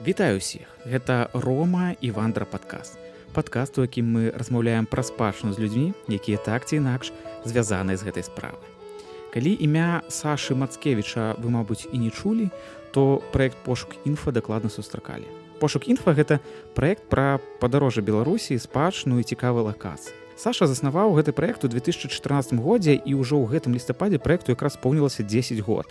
Вітаю ўсіх. Гэта Рома і Вандра падкаст. Падкаст, у якім мы размаўляем пра спадчыну з людзьмі, якія так ці інакш звязаныя з гэтай справай. Калі імя Сашы Мацкевіча вы, мабыць, і не чулі, то праект «Пошук інфа» дакладна сустракалі. «Пошук інфа» — гэта праект пра падарожжа Беларусі, спадчыну і цікавыя лакацыі. Саша заснаваў гэты праект у 2014 годзе, і ўжо ў гэтым лістападзе праекту якраз споўнілася 10 год.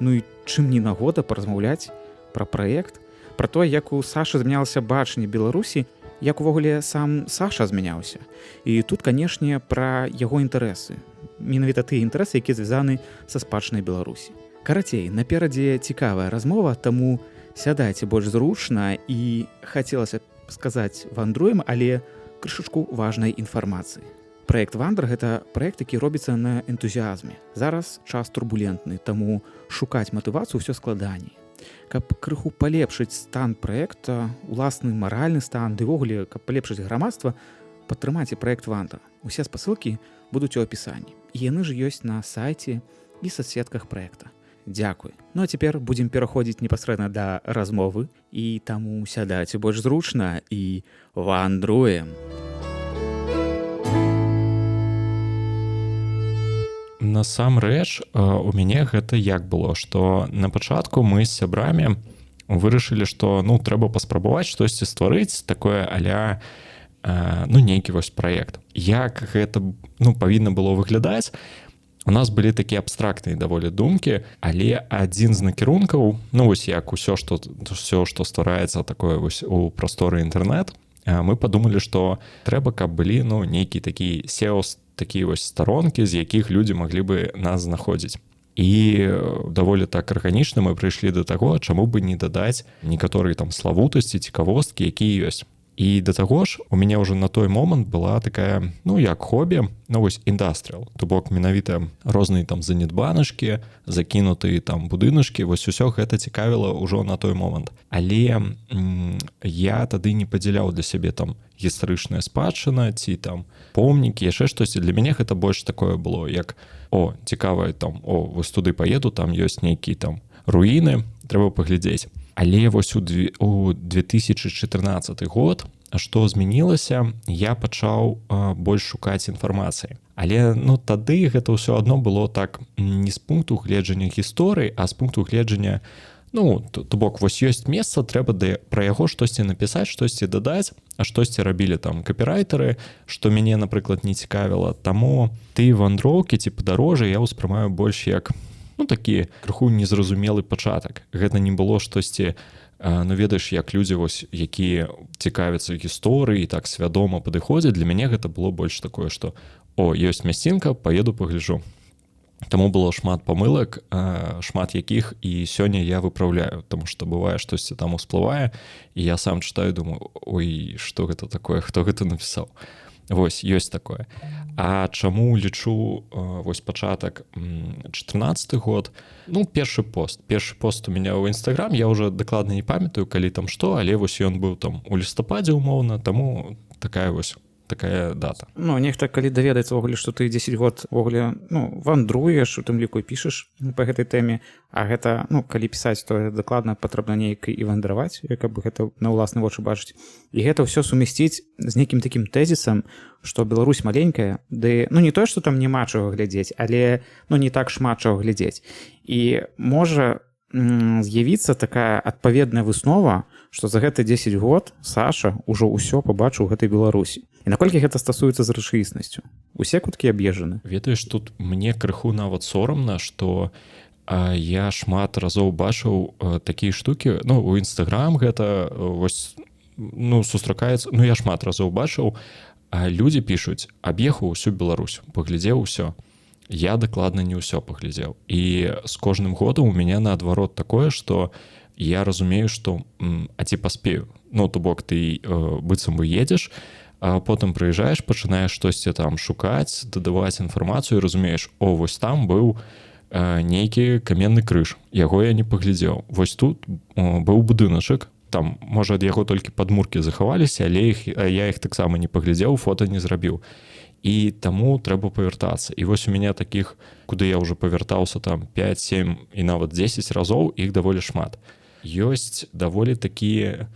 Ну і чым не нагода паразмаўляць пра праект, пра тое, як у Сашы змянялася бачанне Беларусі, як увогуле сам Саша змяняўся. І тут, канешне, пра яго інтарэсы. Менавіта тыя інтарэсы, якія звязаны са спадчынай Беларусі. Карацей, наперадзе цікавая размова, таму сядайце больш зручна і хацелася б сказаць вандруем, але крышачку важнай інфармацыі. Праект «Вандра» — гэта праект, які робіцца на энтузіазме. Зараз час турбулентны, таму шукаць матывацыю ўсё складаней. Каб крыху палепшыць стан праекта, уласны маральны стан, ды ўвогуле, каб палепшыць грамадства, падтрымайце праект «Вандра». Усе спасылкі будуць у апісанні. І яны ж ёсць на сайце і соцсетках праекта. Дзякуй. Ну а цяпер будзем пераходзіць непасрэдна да размовы, і таму сядайце больш зручна і вандруем. Насамрэч, у мяне гэта як было, што на пачатку мы з сябрамі вырашылі, што трэба паспрабаваць штосьці стварыць такое а-ля нейкі вось праект. Як гэта павінна было выглядаць? У нас былі такія абстрактныя даволі думкі, але адзін з накірункаў, як усё, што ствараецца такое вось у прасторы інтэрнэт, мы падумалі, што трэба, каб былі нейкі такі SEO, такія вось старонкі, з якіх людзі маглі бы нас знаходзіць. І даволі так арганічна мы прыйшлі да таго, чаму бы не дадаць некаторыя там славутасці, цікавосткі, якія ёсць. І да таго ж у мяне ўжо на той момант была такая, як хобі, індастрыял. То бок менавіта розныя там занядбанашкі, закінутыя там будынашкі, вось усё гэта цікавіла ўжо на той момант. Але я тады не падзяляў для сябе там гістарычная спадчына ці там помнікі, яшчэ штосьці. Для мяне гэта больш такое было, як цікава там, вось туды паеду, там ёсць нейкія там руіны, трэба паглядзець. Але вось у 2014 год, што змянілася, я пачаў больш шукаць інфармацыі. Але тады гэта ўсё адно было так не з пункту гледжання гісторыі, а з пункту гледжання, то бок вось ёсць месца, трэба пра яго штосьці напісаць, штосьці дадаць, а штосьці рабілі там капірайтары, што мяне, напрыклад, не цікавіла. Таму тыя вандроўкі ці падарожжа я ўспрымаю больш як такі крыху незразумелы пачатак. Гэта не было штосьці, ведаеш, як людзі, вось, якія цікавяцца гісторыяй, так свядома падыходзяць. Для мяне гэта было больш такое, што ёсць мясцінка, паеду пагляджу. Таму было шмат памылак, шмат якіх і сёння я выпраўляю, таму што бывае штосьці там усплывае, і я сам чытаю, думаю, што гэта такое, хто гэта напісаў. Вось, ёсць такое. А чаму лічу вось пачатак 14 год? Першы пост у меня ў Інстаграм, я ўжо дакладна не памятаю, калі там што, але вось ён быў там у лістападзе умоўна, таму такая дата. Нехта, калі даведаецца ўвогуле, што ты 10 год ўвогуле вандруеш, у тым ліку пішаш па гэтай тэме, а гэта, калі пісаць, то дакладна патрэбна неяк і вандраваць, каб гэта на ўласны вочы бачыць. І гэта ўсё сумясціць з нейкім такім тэзісам, што Беларусь маленькая, ды не тое, што там няма чаго глядзець, але не так шмат чаго глядзець. І можа з'явіцца такая адпаведная выснова, што за гэты 10 год Саша ўжо ўсё пабачыў у гэтай Беларусі. І наколькі гэта стасуецца з рэчаіснасцю? Усе куткі аб'езджаны. Ведаеш, тут мне крыху нават сорамна, што я шмат разоў бачыў такія штукі. У Інстаграм гэта вось сустракаецца. Я шмат разоў бачыў, людзі пішуць: аб'ехаў усю Беларусь, паглядзеў усё. Я дакладна не ўсё паглядзеў. І з кожным годам у мяне наадварот такое, што я разумею, што ці паспею. То бок ты быццам бы едзеш, а потым прыязджаеш, пачынаеш штосьці там шукаць, дадаваць інфармацыю і разумееш, вось там быў нейкі каменны крыж, яго я не паглядзеў. Вось тут быў будыначак, там, можа, ад яго толькі падмуркі захаваліся, але я іх таксама не паглядзеў, фота не зрабіў. І таму трэба павяртацца. І вось у мяне такіх, куды я ўжо павяртаўся там 5, 7 і нават 10 разоў, іх даволі шмат. ёсць даволі такія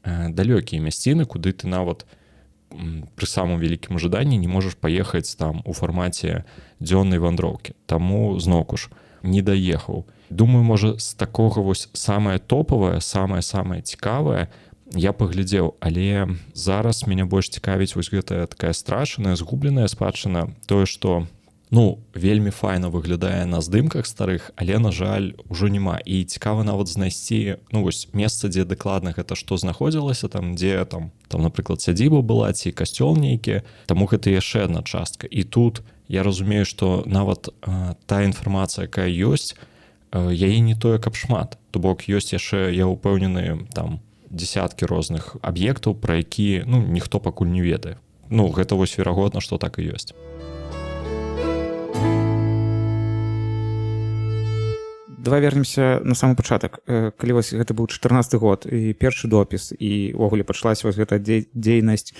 далёкія мясціны, куды ты нават пры самым вялікім жаданні не можаш паехаць там у фармаце дзённай вандроўкі. Таму зноўку ж не даехаў. Думаю, можа, з такога вось самае топавае, самае цікавае я паглядзеў, але зараз мяне больш цікавіць вось гэтая такая страчаная, згубленая спадчына, тое, што вельмі файна выглядае на здымках старых, але, на жаль, ужо няма. І цікава нават знайсці вось месца, дзе дакладна гэта што знаходзілася, там, дзе там, напрыклад, сядзіба была ці касцёл нейкі, таму гэта яшчэ адна частка. І тут я разумею, што нават тая інфармацыя, якая ёсць, яе не тое, каб шмат. То бок ёсць яшчэ, я ўпэўнены, там дзесяткі розных аб'ектаў, пра які ніхто пакуль не ведае. Гэта вось верагодна, што так і ёсць. Давай вернемся на самы пачатак. Калі вось гэта быў 14 год і першы допіс, і ўвогуле пачалася вось гэта дзейнасць,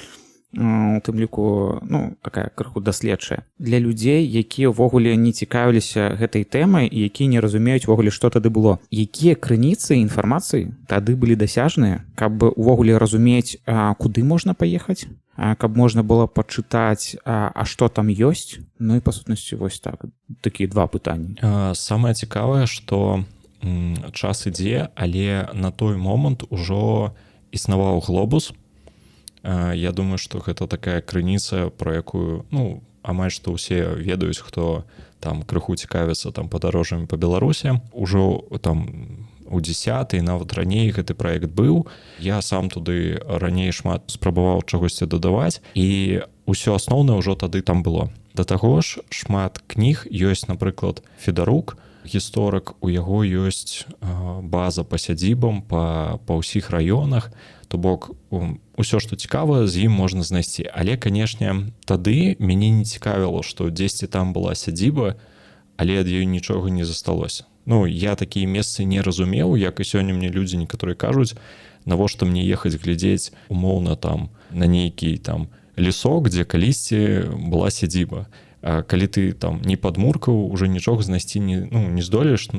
у тым ліку, такая крыху даследчая. Для людзей, якія ўвогуле не цікавіліся гэтай тэмай і якія не разумеюць увогуле, што тады было. Якія крыніцы інфармацыі тады былі дасяжныя, каб увогуле разумець, куды можна паехаць, каб можна было пачытаць, а што там ёсць. І па сутнасці вось так, такія два пытанні. Самае цікавае, што час ідзе, але на той момант ужо існаваў глобус. Я думаю, што гэта такая крыніца, про якую, амаль што ўсе ведаюць, хто там крыху цікавіцца там падарожжамі па Беларусі. Ужо там у 10-й, нават раней гэты праект быў. Я сам туды раней шмат спрабаваў чагосьці дадаваць, і ўсё асноўнае ўжо тады там было. Да таго ж шмат кніг ёсць, напрыклад, Федарук, гісторык, у яго ёсць база па сядзібам, па ўсіх раёнах. То бок, усё, што цікава, з ім можна знайсці. Але, канешне, тады мяне не цікавіла, што дзесьці там была сядзіба, але ад ёй нічога не засталося. Я такія месцы не разумеў, як і сёння мне людзі некаторыя кажуць, навошта мне ехаць глядзець умоўна там на нейкі там лесок, дзе калісьці была сядзіба. Калі ты там не падмуркаў, уже нічога знайсці не здолееш,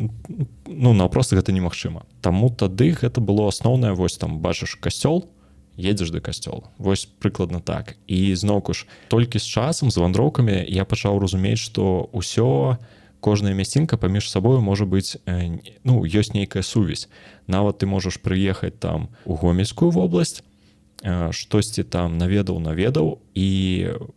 наўпрост гэта немагчыма. Таму тады гэта было асноўнае, вось там бачыш касцёл, едзеш да касцёла. Вось прыкладна так. І зноўку ж, толькі з часам, з вандроўкамі я пачаў разумець, што ўсё, кожная мясцінка паміж сабою можа быць, ёсць нейкая сувязь. Нават ты можаш прыехаць там у Гомельскую вобласць, штосьці там наведаў, і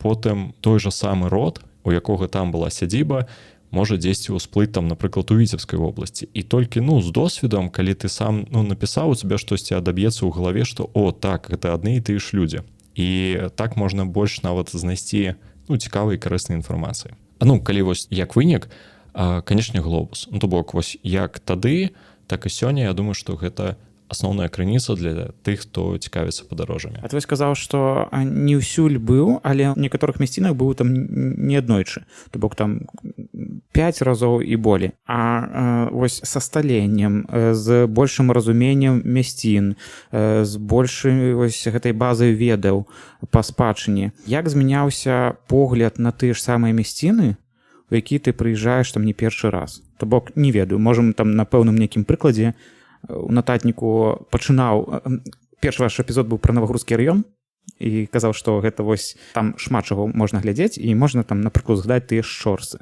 потым той жа самы род, у якога там была сядзіба, можа дзесьці ўсплыць там, напрыклад, у Віцебскай вобласці. І толькі, з досведам, калі ты сам, напісаў, у цябе штосьці адаб'ецца ў галаве, што, так, гэта адны і тыя ж людзі. І так можна больш нават знайсці, цікавай і карыснай інфармацыі. Калі вось як вынік, канешне, глобус. То бок, вось як тады, так і сёння, я думаю, што гэта асноўная крыніца для тых, хто цікавіцца падарожжамі. А ты сказаў, што не ўсюль быў, але ў некаторых мясцінах быў там не аднойчы. То бок там 5 разоў і болей. А вось са сталеннем, з большым разуменнем мясцін, з большай вось гэтай базай ведаў па спадчыне. Як змяняўся погляд на тыя ж самыя мясціны, у які ты прыязджаеш там не першы раз? То бок, не ведаю, можам там на пэўным нейкім прыкладзе у нататніку пачынаў. Першы ваш эпізод быў пра Навагрудскі раён і казаў, што гэта вось там шмат чаго можна глядзець і можна там, напрыклад, згадаць тыя шчорсы.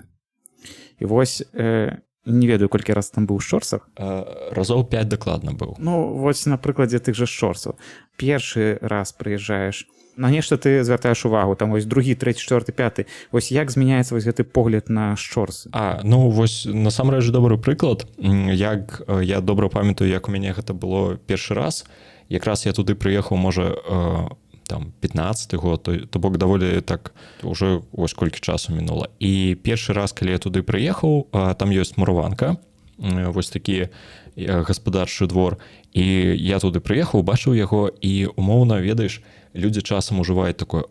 І вось не ведаю, колькі раз там быў у шчорсах. Разоў 5 дакладна быў. Вось на прыкладзе тых жа шчорсаў. Першы раз прыязджаеш, на нешта ты звяртаеш увагу, там вось другі, трэці, чвёрты, пяты. Вось як змяняецца вось гэты погляд на шчорсы? Вось насамрэч добры прыклад. Як я добра памятаю, як у мяне гэта было першы раз. Якраз я туды прыехаў, можа, там 15-й год, то бок даволі так уже вось колькі часу мінула. І першы раз, калі я туды прыехаў, там ёсць мураванка, вось такі гаспадарчы двор. І я туды прыехаў, бачыў яго, і умоўна, ведаеш, людзі часам ужываюць такое,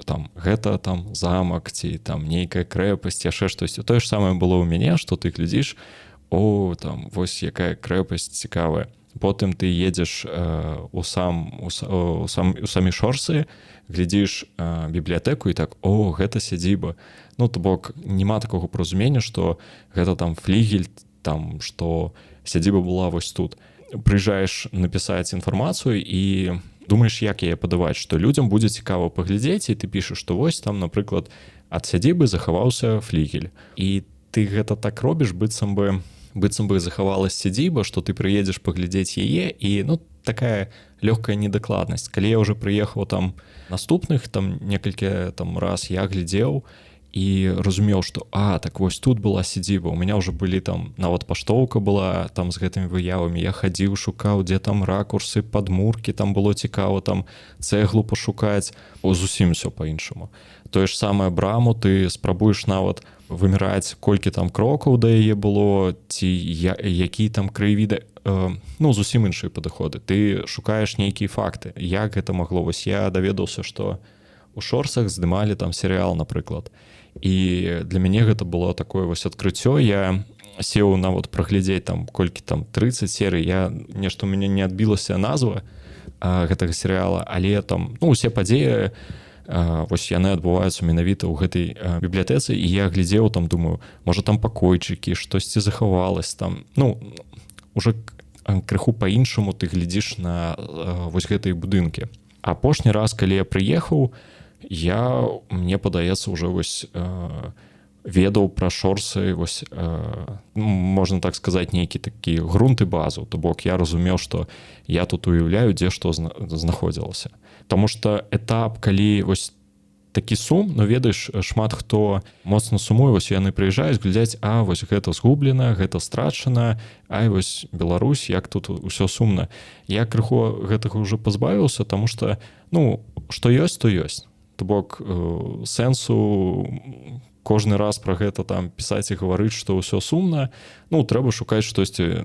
там, гэта там замак, ці там нейкая крэпасць, яшчэ штосьці. Тое ж самае было ў мяне, што ты глядзіш, там, вось якая крэпасць цікавая. Потым ты едзеш у самі шорсы, глядзіш бібліятэку і так, гэта сядзіба. То бок, няма такога паразумення, што гэта там флігель, там, што сядзіба была вось тут. прыязджаеш напісаць інфармацыю і думаеш, як яе падаваць, што людзям будзе цікава паглядзець, і ты пішаш, што вось там, напрыклад, ад сядзібы захаваўся флігель. І ты гэта так робіш, быццам бы захавалась сядзіба, што ты прыедзеш паглядзець яе, і такая лёгкая недакладнасць. Калі я ўжо прыехаў там наступных там некалькі там раз я глядзеў і разумеў, што так вось тут была сядзіба, у меня ўжо былі там нават паштоўка была там з гэтымі выявамі, я хадзіў, шукаў, дзе там ракурсы, падмуркі, там было цікава там цэглу пашукаць, зусім усё па-іншаму. Тое ж самае браму ты спрабуеш нават выміраць, колькі там крокаў да яе было, ці які там краявіды, зусім іншыя падыходы. Ты шукаеш нейкія факты, як гэта магло. Вось я даведаўся, што у Шорсах здымалі там серыял, напрыклад. І для мяне гэта было такое вось адкрыццё. Я сеў нават праглядзець там колькі там 30 серый, нешта у мяне не адбілася назва гэтага серыяла, але там усе падзеі вось яны адбываюцца менавіта ў гэтай бібліятэцы, і я глядзеў там, думаю, можа там пакойчыкі, штосьці захавалось там, уже крыху па-іншаму ты глядзіш на вось гэтыя будынкі. Апошні раз, калі я прыехаў, мне падаецца уже вось ведаў пра Шорсы, вось можна так сказаць, нейкі такі грунт і базу, то бок я разумеў, што я тут уяўляю, дзе што знаходзілася. Таму што этап, калі вось такі сум, ведаеш, шмат хто моцна сумуе, вось яны прыязджаюць, глядзяць, вось гэта згублена, гэта страчана, вось Беларусь, як тут усё сумна. Я крыху гэтага ўжо пазбавіўся, таму што, што ёсць, то ёсць. То бок сэнсу кожны раз пра гэта там пісаць і гаварыць, што ўсё сумна, трэба шукаць штосьці,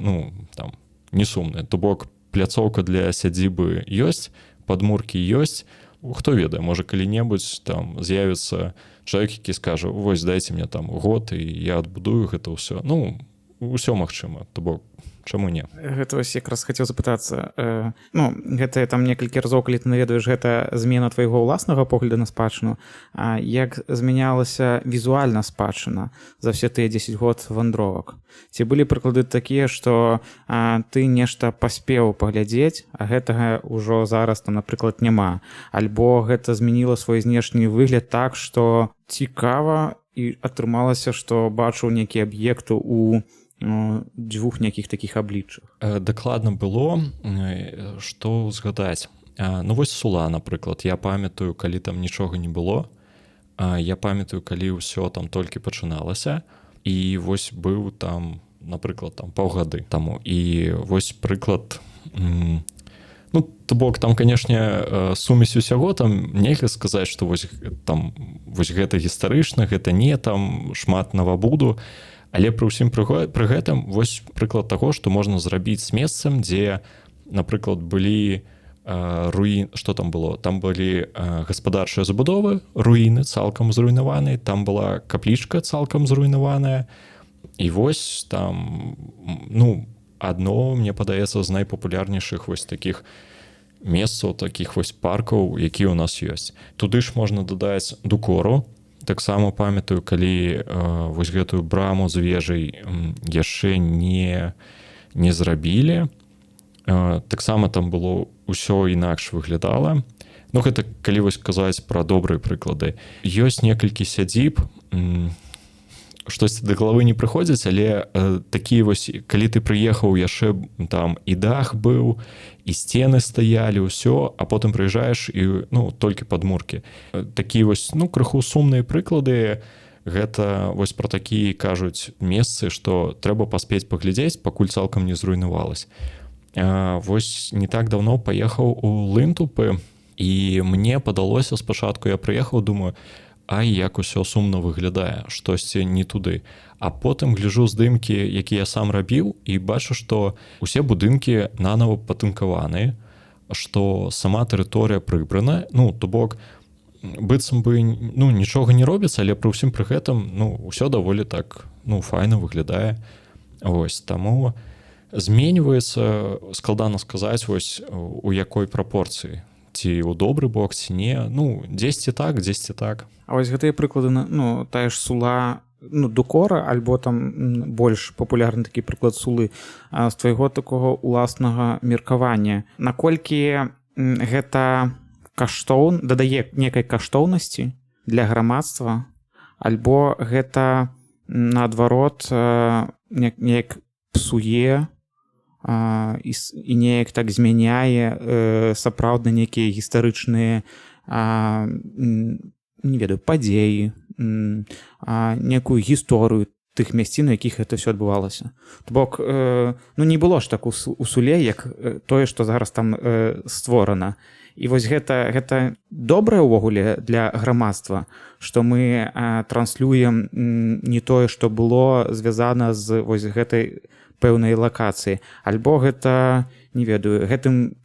там, не сумнае. То бок пляцоўка для сядзібы ёсць, падмуркі ёсць. Хто ведае, можа калі-небудзь там з'явіцца чалавек, які скажа, вось дайце мне там год, і я адбудую гэта ўсё. Усё магчыма, то бок чаму не? Гэта вось якраз хацеў запытацца. Гэта там некалькі разоў, калі ты наведваеш, гэта змена твайго ўласнага погляду на спадчыну. Як змянялася візуальна спадчына за ўсе тыя 10 год вандровак? Ці былі прыклады такія, што ты нешта паспеў паглядзець, а гэтага ўжо зараз там, напрыклад, няма? Альбо гэта змяніла свой знешні выгляд так, што цікава і атрымалася, што бачыў нейкі аб'ект у дзвюх нейкіх такіх абліччах? Дакладна было, што згадаць. Вось Сула, напрыклад, я памятаю, калі там нічога не было, я памятаю, калі ўсё там толькі пачыналася, і вось быў там, напрыклад, там паўгады таму. І вось прыклад, то бок там, канешне, сумесь усяго, там нельга сказаць, што вось гэта гістарычна, гэта не там шмат навабуду. Але пры ўсім пры гэтым вось прыклад таго, што можна зрабіць з месцам, дзе, напрыклад, былі руіны, што там было? Там былі гаспадарчыя забудовы, руіны цалкам зруйнаваныя, там была каплічка цалкам зруйнаваная. І вось там, адно, мне падаецца, з найпапулярнейшых вось такіх месцаў, такіх вось паркаў, якія ў нас ёсць. Туды ж можна дадаць Дукору. Таксама памятаю, калі вось гэтую браму з вежай яшчэ не зрабілі. Таксама там было ўсё інакш выглядала. Гэта калі вось казаць пра добрыя прыклады. Ёсць некалькі сядзіб, штосьці да галавы не прыходзіць, але такія вось, калі ты прыехаў, яшчэ там і дах быў, і сцены стаялі, ўсё, а потым прыязджаеш і толькі падмуркі. Такія вось крыху сумныя прыклады, гэта вось пра такія кажуць месцы, што трэба паспець паглядзець, пакуль цалкам не зруйнавалась. Вось не так даўно паехаў у Лынтупы, і мне падалося спачатку, я прыехаў, думаю, як усё сумна выглядае, штосьці не туды. А потым гляжу здымкі, які я сам рабіў, і бачу, што усе будынкі нанова патынкаваныя, што сама тэрыторыя прыбрана, то бок быццам бы нічога не робіцца, але пры ўсім пры гэтым усё даволі так файна выглядае. Вось таму зменьваецца, складана сказаць, вось у якой прапорцыі. Ці ў добры бок, ці не, дзесьці так, дзесьці так. А вось гэтыя прыклады, тая ж Сула, Дукора альбо там больш папулярны такі прыклад Сулы з твайго такога уласнага меркавання, наколькі гэта дадае некай каштоўнасці для грамадства, альбо гэта наадварот неяк псуе і неяк так змяняе сапраўдна нейкія гістарычныя не ведаю падзеі, некую гісторыю тых мясцін, у якіх гэта ўсё адбывалася. То бок не было ж так у Суле, як тое, што зараз там створана. І вось гэта добрае ўвогуле для грамадства, што мы транслюем не тое, што было звязана з вось гэтай пэўнай лакацыі, альбо гэта, не ведаю,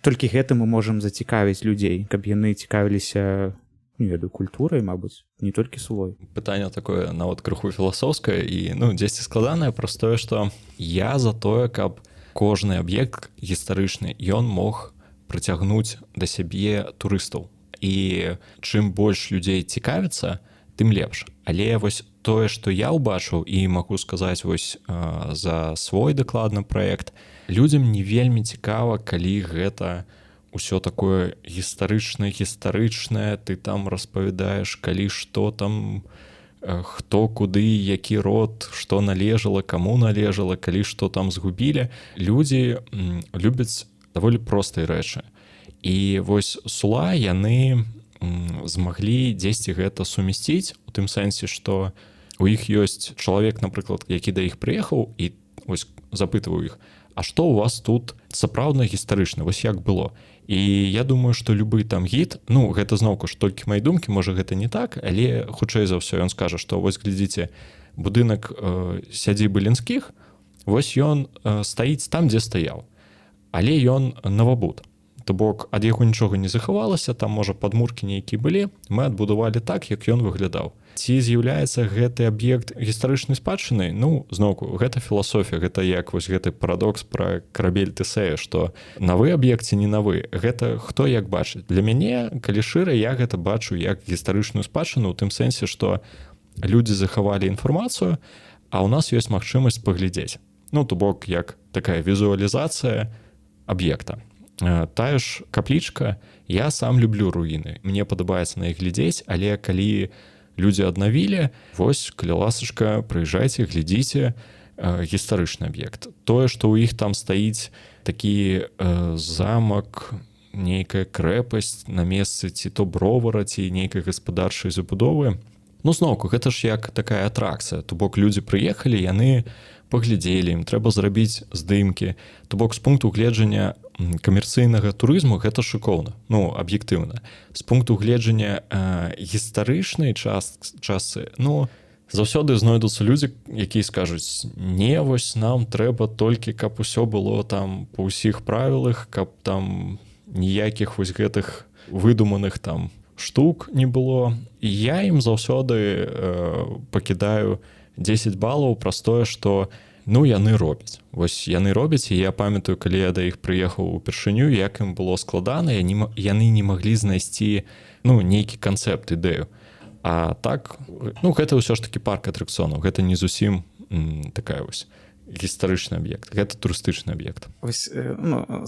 толькі гэтым мы можам зацікавіць людзей, каб яны цікавіліся, не ведаю, культурай, мабыць, не толькі Сулой. Пытанне такое нават крыху філасофскае і дзесьці складанае, праз тое, што я за тое, каб кожны аб'ект гістарычны ён мог прыцягнуць да сябе турыстаў. І чым больш людзей цікавіцца, тым лепш. Але вось тое, што я ўбачыў і магу сказаць вось за свой дакладны праект, людзям не вельмі цікава, калі гэта ўсё такое гістарычнае, ты там распавядаеш, калі што там, хто куды, які род, што належала, каму належала, калі што там згубілі. Людзі любяць даволі простыя рэчы. І вось Сула яны змаглі дзесьці гэта сумясціць, у тым сэнсе, што у іх ёсць чалавек, напрыклад, які да іх прыехаў і вось запытваў іх, а што ў вас тут сапраўдна гістарычна, вось як было? І я думаю, што любы там гід, гэта зноўку ж толькі мае думкі, можа гэта не так, але хутчэй за ўсё ён скажа, што вось глядзіце, будынак сядзібы Ленскіх, вось ён стаіць там, дзе стаяў. Але ён новабуд. То бок ад яго нічога не захавалася, там можа падмуркі нейкія былі, мы адбудавалі так, як ён выглядаў. Ці з'яўляецца гэты аб'ект гістарычнай спадчынай? Зноўку, гэта філасофія, гэта як вось гэты парадокс пра карабель Тэсея, што навы аб'ект ці не навы, гэта хто як бачыць. Для мяне, калі шыра, я гэта бачу як гістарычную спадчыну, у тым сэнсе, што людзі захавалі інфармацыю, а ў нас ёсць магчымасць паглядзець. То бок, як такая візуалізацыя аб'екта. Тая ж каплічка, я сам люблю руіны. Мне падабаецца на іх глядзець, але калі людзі аднавілі, вось, калі ласачка, прыязджайце, глядзіце гістарычны аб'ект. Тое, што ў іх там стаіць такі замак, нейкая крэпасць на месцы ці то бровара, ці нейкай гаспадарчай забудовы. Зноўку, гэта ж як такая атракцыя. То бок людзі прыехалі, яны паглядзелі, ім трэба зрабіць здымкі. То бок з пункту гледжання камерцыйнага турызму гэта шыкоўна, аб'ектыўна. З пункту гледжання гістарычнай частцы, заўсёды знойдуцца людзі, якія скажуць, не, вось нам трэба толькі, каб усё было там па ўсіх правілах, каб там ніякіх вось гэтых выдуманых там штук не было. І я ім заўсёды пакідаю 10 балаў праз тое, што яны робяць. Вось яны робяць, і я памятаю, калі я да іх прыехаў упершыню, як ім было складана, яны не маглі знайсці нейкі канцэпт, ідэю. А так, гэта ўсё ж такі парк атракцыёнаў, гэта не зусім такая вось гістарычны аб'ект, гэта турыстычны аб'ект. Вось,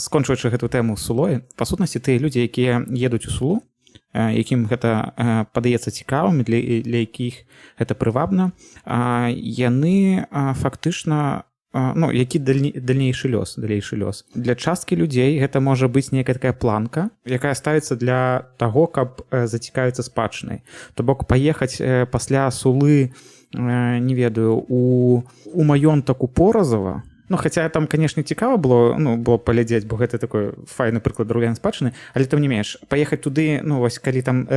скончваючы гэту тэму Сулой, па сутнасці тыя людзі, якія едуць у Сулу, якім гэта падаецца цікавым, для якіх гэта прывабна, яны фактычна, які далейшы лёс. Для часткі людзей гэта можа быць нейкая такая планка, якая ставіцца для таго, каб зацікавіцца спадчынай. То бок паехаць пасля Сулы, не ведаю, у маёнтак у Поразава, хаця там, канешне, цікава было паглядзець, бо гэта такой файны прыклад драўлянай спадчыны, але тым не менш, паехаць туды, вось калі там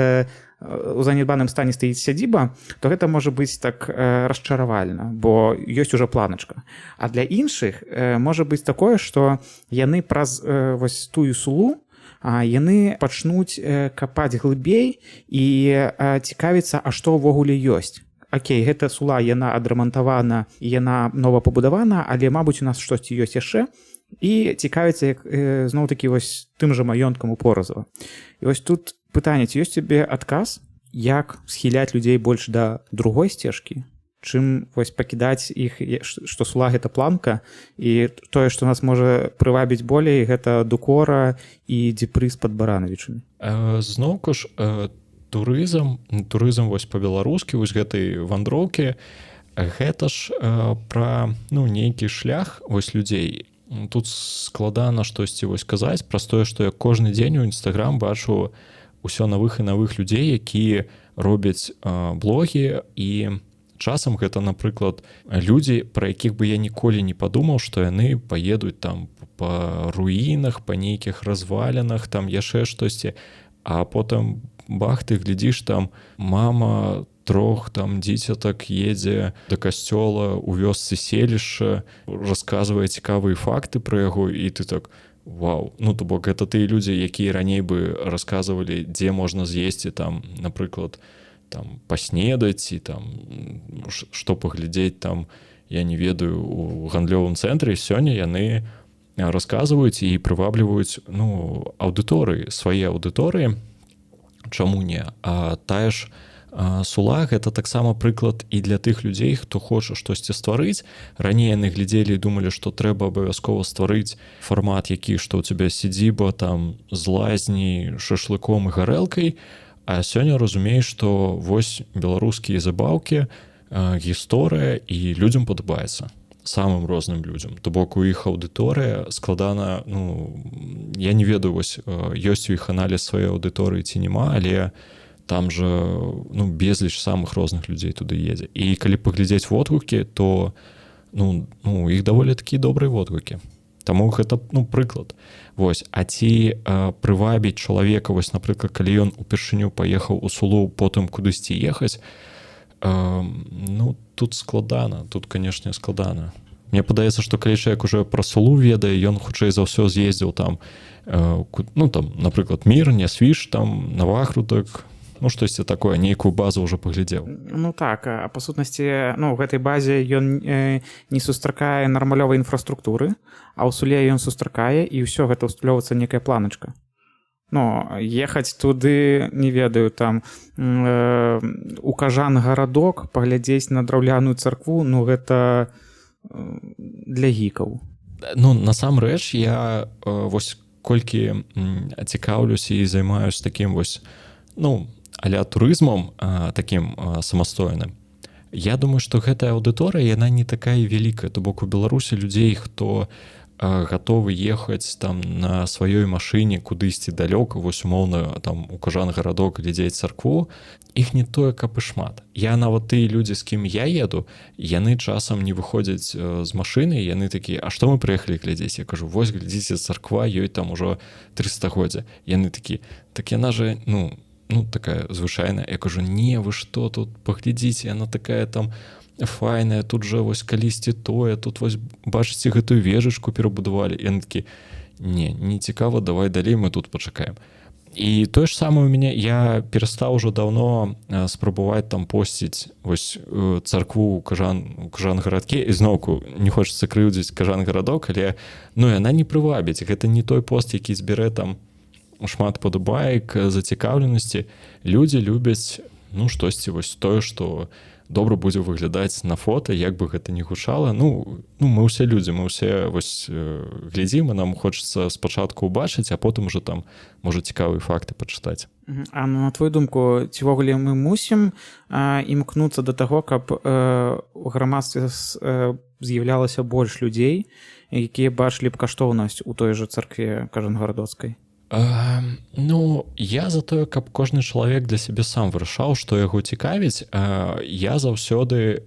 у занядбаным стане стаіць сядзіба, то гэта можа быць так расчаравальна, бо ёсць ужо планачка. А для іншых можа быць такое, што яны праз вось тую Сулу яны пачнуць капаць глыбей і цікавіцца, а што ўвогуле ёсць. Окей, гэта Сула, яна адрамантавана, яна нова пабудавана, але, мабыць, у нас штосьці ёсць яшчэ, і цікавіцца, зноў-такі, вось тым жа маёнткам у Поразава. І вось тут пытанне, ці ёсць цябе адказ, як схіляць людзей больш да другой сцежкі, чым вось пакідаць іх, што Сула гэта планка, і тое, што нас можа прывабіць болей, гэта Дукора і Дзіпры з Падбаранавічамі. Зноўку ж турызм вось па-беларускі, вось гэтай вандроўкі, гэта ж пра нейкі шлях вось людзей. Тут складана штосьці вось казаць праз тое, што я кожны дзень у Інстаграм бачу ўсё новых і новых людзей, якія робяць блогі, і часам гэта, напрыклад, людзі, пра якіх бы я ніколі не падумаў, што яны паедуць там па руінах, па нейкіх развалінах, там яшчэ штосьці, а потым бах, ты глядзіш, там мама 3 там дзіцятак едзе да касцёла у вёсцы селішча, расказвае цікавыя факты пра яго, і ты так: вау, то бок гэта тыя людзі, якія раней бы расказвалі, дзе можна з'есці там, напрыклад, там паснедаць і там што паглядзець там, я не ведаю, у гандлёвым цэнтры. Сёння яны расказваюць і прывабліваюць аўдыторыі, свае аўдыторыі. Чаму не? А тая ж Сула — гэта таксама прыклад і для тых людзей, хто хоча штосьці стварыць. Раней яны глядзелі і думалі, што трэба абавязкова стварыць фармат, які, што ў цябе сядзіба там з лазняй, шашлыком і гарэлкай. А сёння разумееш, што вось беларускія забаўкі, гісторыя, і людзям падабаецца, самым розным людзям. То бок у іх аўдыторыя складана, я не ведаю, вось ёсць у іх аналіз сваёй аўдыторыі ці няма, але там жа безліч самых розных людзей туды едзе. І калі паглядзець водгукі, то іх даволі такія добрыя водгукі. Таму гэта прыклад. Вось. А ці прывабіць чалавека, вось, напрыклад, калі ён упершыню паехаў у Сулу, потым кудысьці ехаць, тут складана, тут, канешне, складана. Мне падаецца, што калі чалавек уже пра Сулу ведае, ён хутчэй за ўсё з'ездзіў там, напрыклад, Мірне, Свіш, там, Навагрудак, штосьці такое, нейкую базу ўжо паглядзеў. Так, а па сутнасці, у гэтай базе ён не сустракае нармалёвай інфраструктуры, а ў Суле ён сустракае, і ўсё гэта усталёўваецца некая планачка. Ехаць туды, не ведаю, там у Кажан-гарадок, паглядзець на драўляную царкву, гэта для гікаў. Насамрэч, я вось колькі цікаўлюся і займаюся такім вось, а-ля турызмам такім самастойным. Я думаю, што гэтая аўдыторыя, яна не такая вялікая. То бок у Беларусі людзей, хто гатовы ехаць там на сваёй машыне кудысьці далёка, вось умоўна там у Кажан-гарадок глядзець царкву, іх не тое, каб і шмат. Я нават тыя людзі, з кім я еду, яны часам не выходзяць з машыны, яны такія: а што мы прыехалі глядзець? Я кажу: вось, глядзіце, царква, ёй там ужо 300-годдзя. Яны такі: так яна же, такая звычайная. Я кажу: не, вы што, тут паглядзіце, яна такая там файная, тут жа вось калісьці тое, тут вось бачыце гэтую вежачку перабудавалі. Яны такі: не цікава, давай далей, мы тут пачакаем. І тое ж самае у мяне, я перастаў ужо даўно спрабаваць там посціць вось царкву у Кажан-гарадке, і зноўку не хочацца крыўдзіць Кажан-гарадок, але яна не прывабіць. Гэта не той пост, які збярэ там шмат падабаек, зацікаўленасці. Людзі любяць штосьці вось тое, што добра будзе выглядаць на фота, як бы гэта ні гучала. Мы ўсе людзі, мы ўсе вось глядзім, і нам хочацца спачатку ўбачыць, а потым ужо там, можа, цікавыя факты пачытаць. А на твою думку, ці ввогуле мы мусім імкнуцца да таго, каб у грамадстве з'яўлялася больш людзей, якія бачылі б каштоўнасць у той жа царкве Кажан-гарадоцкай? Я за тое, каб кожны чалавек для сябе сам вырашаў, што яго цікавіць. Я заўсёды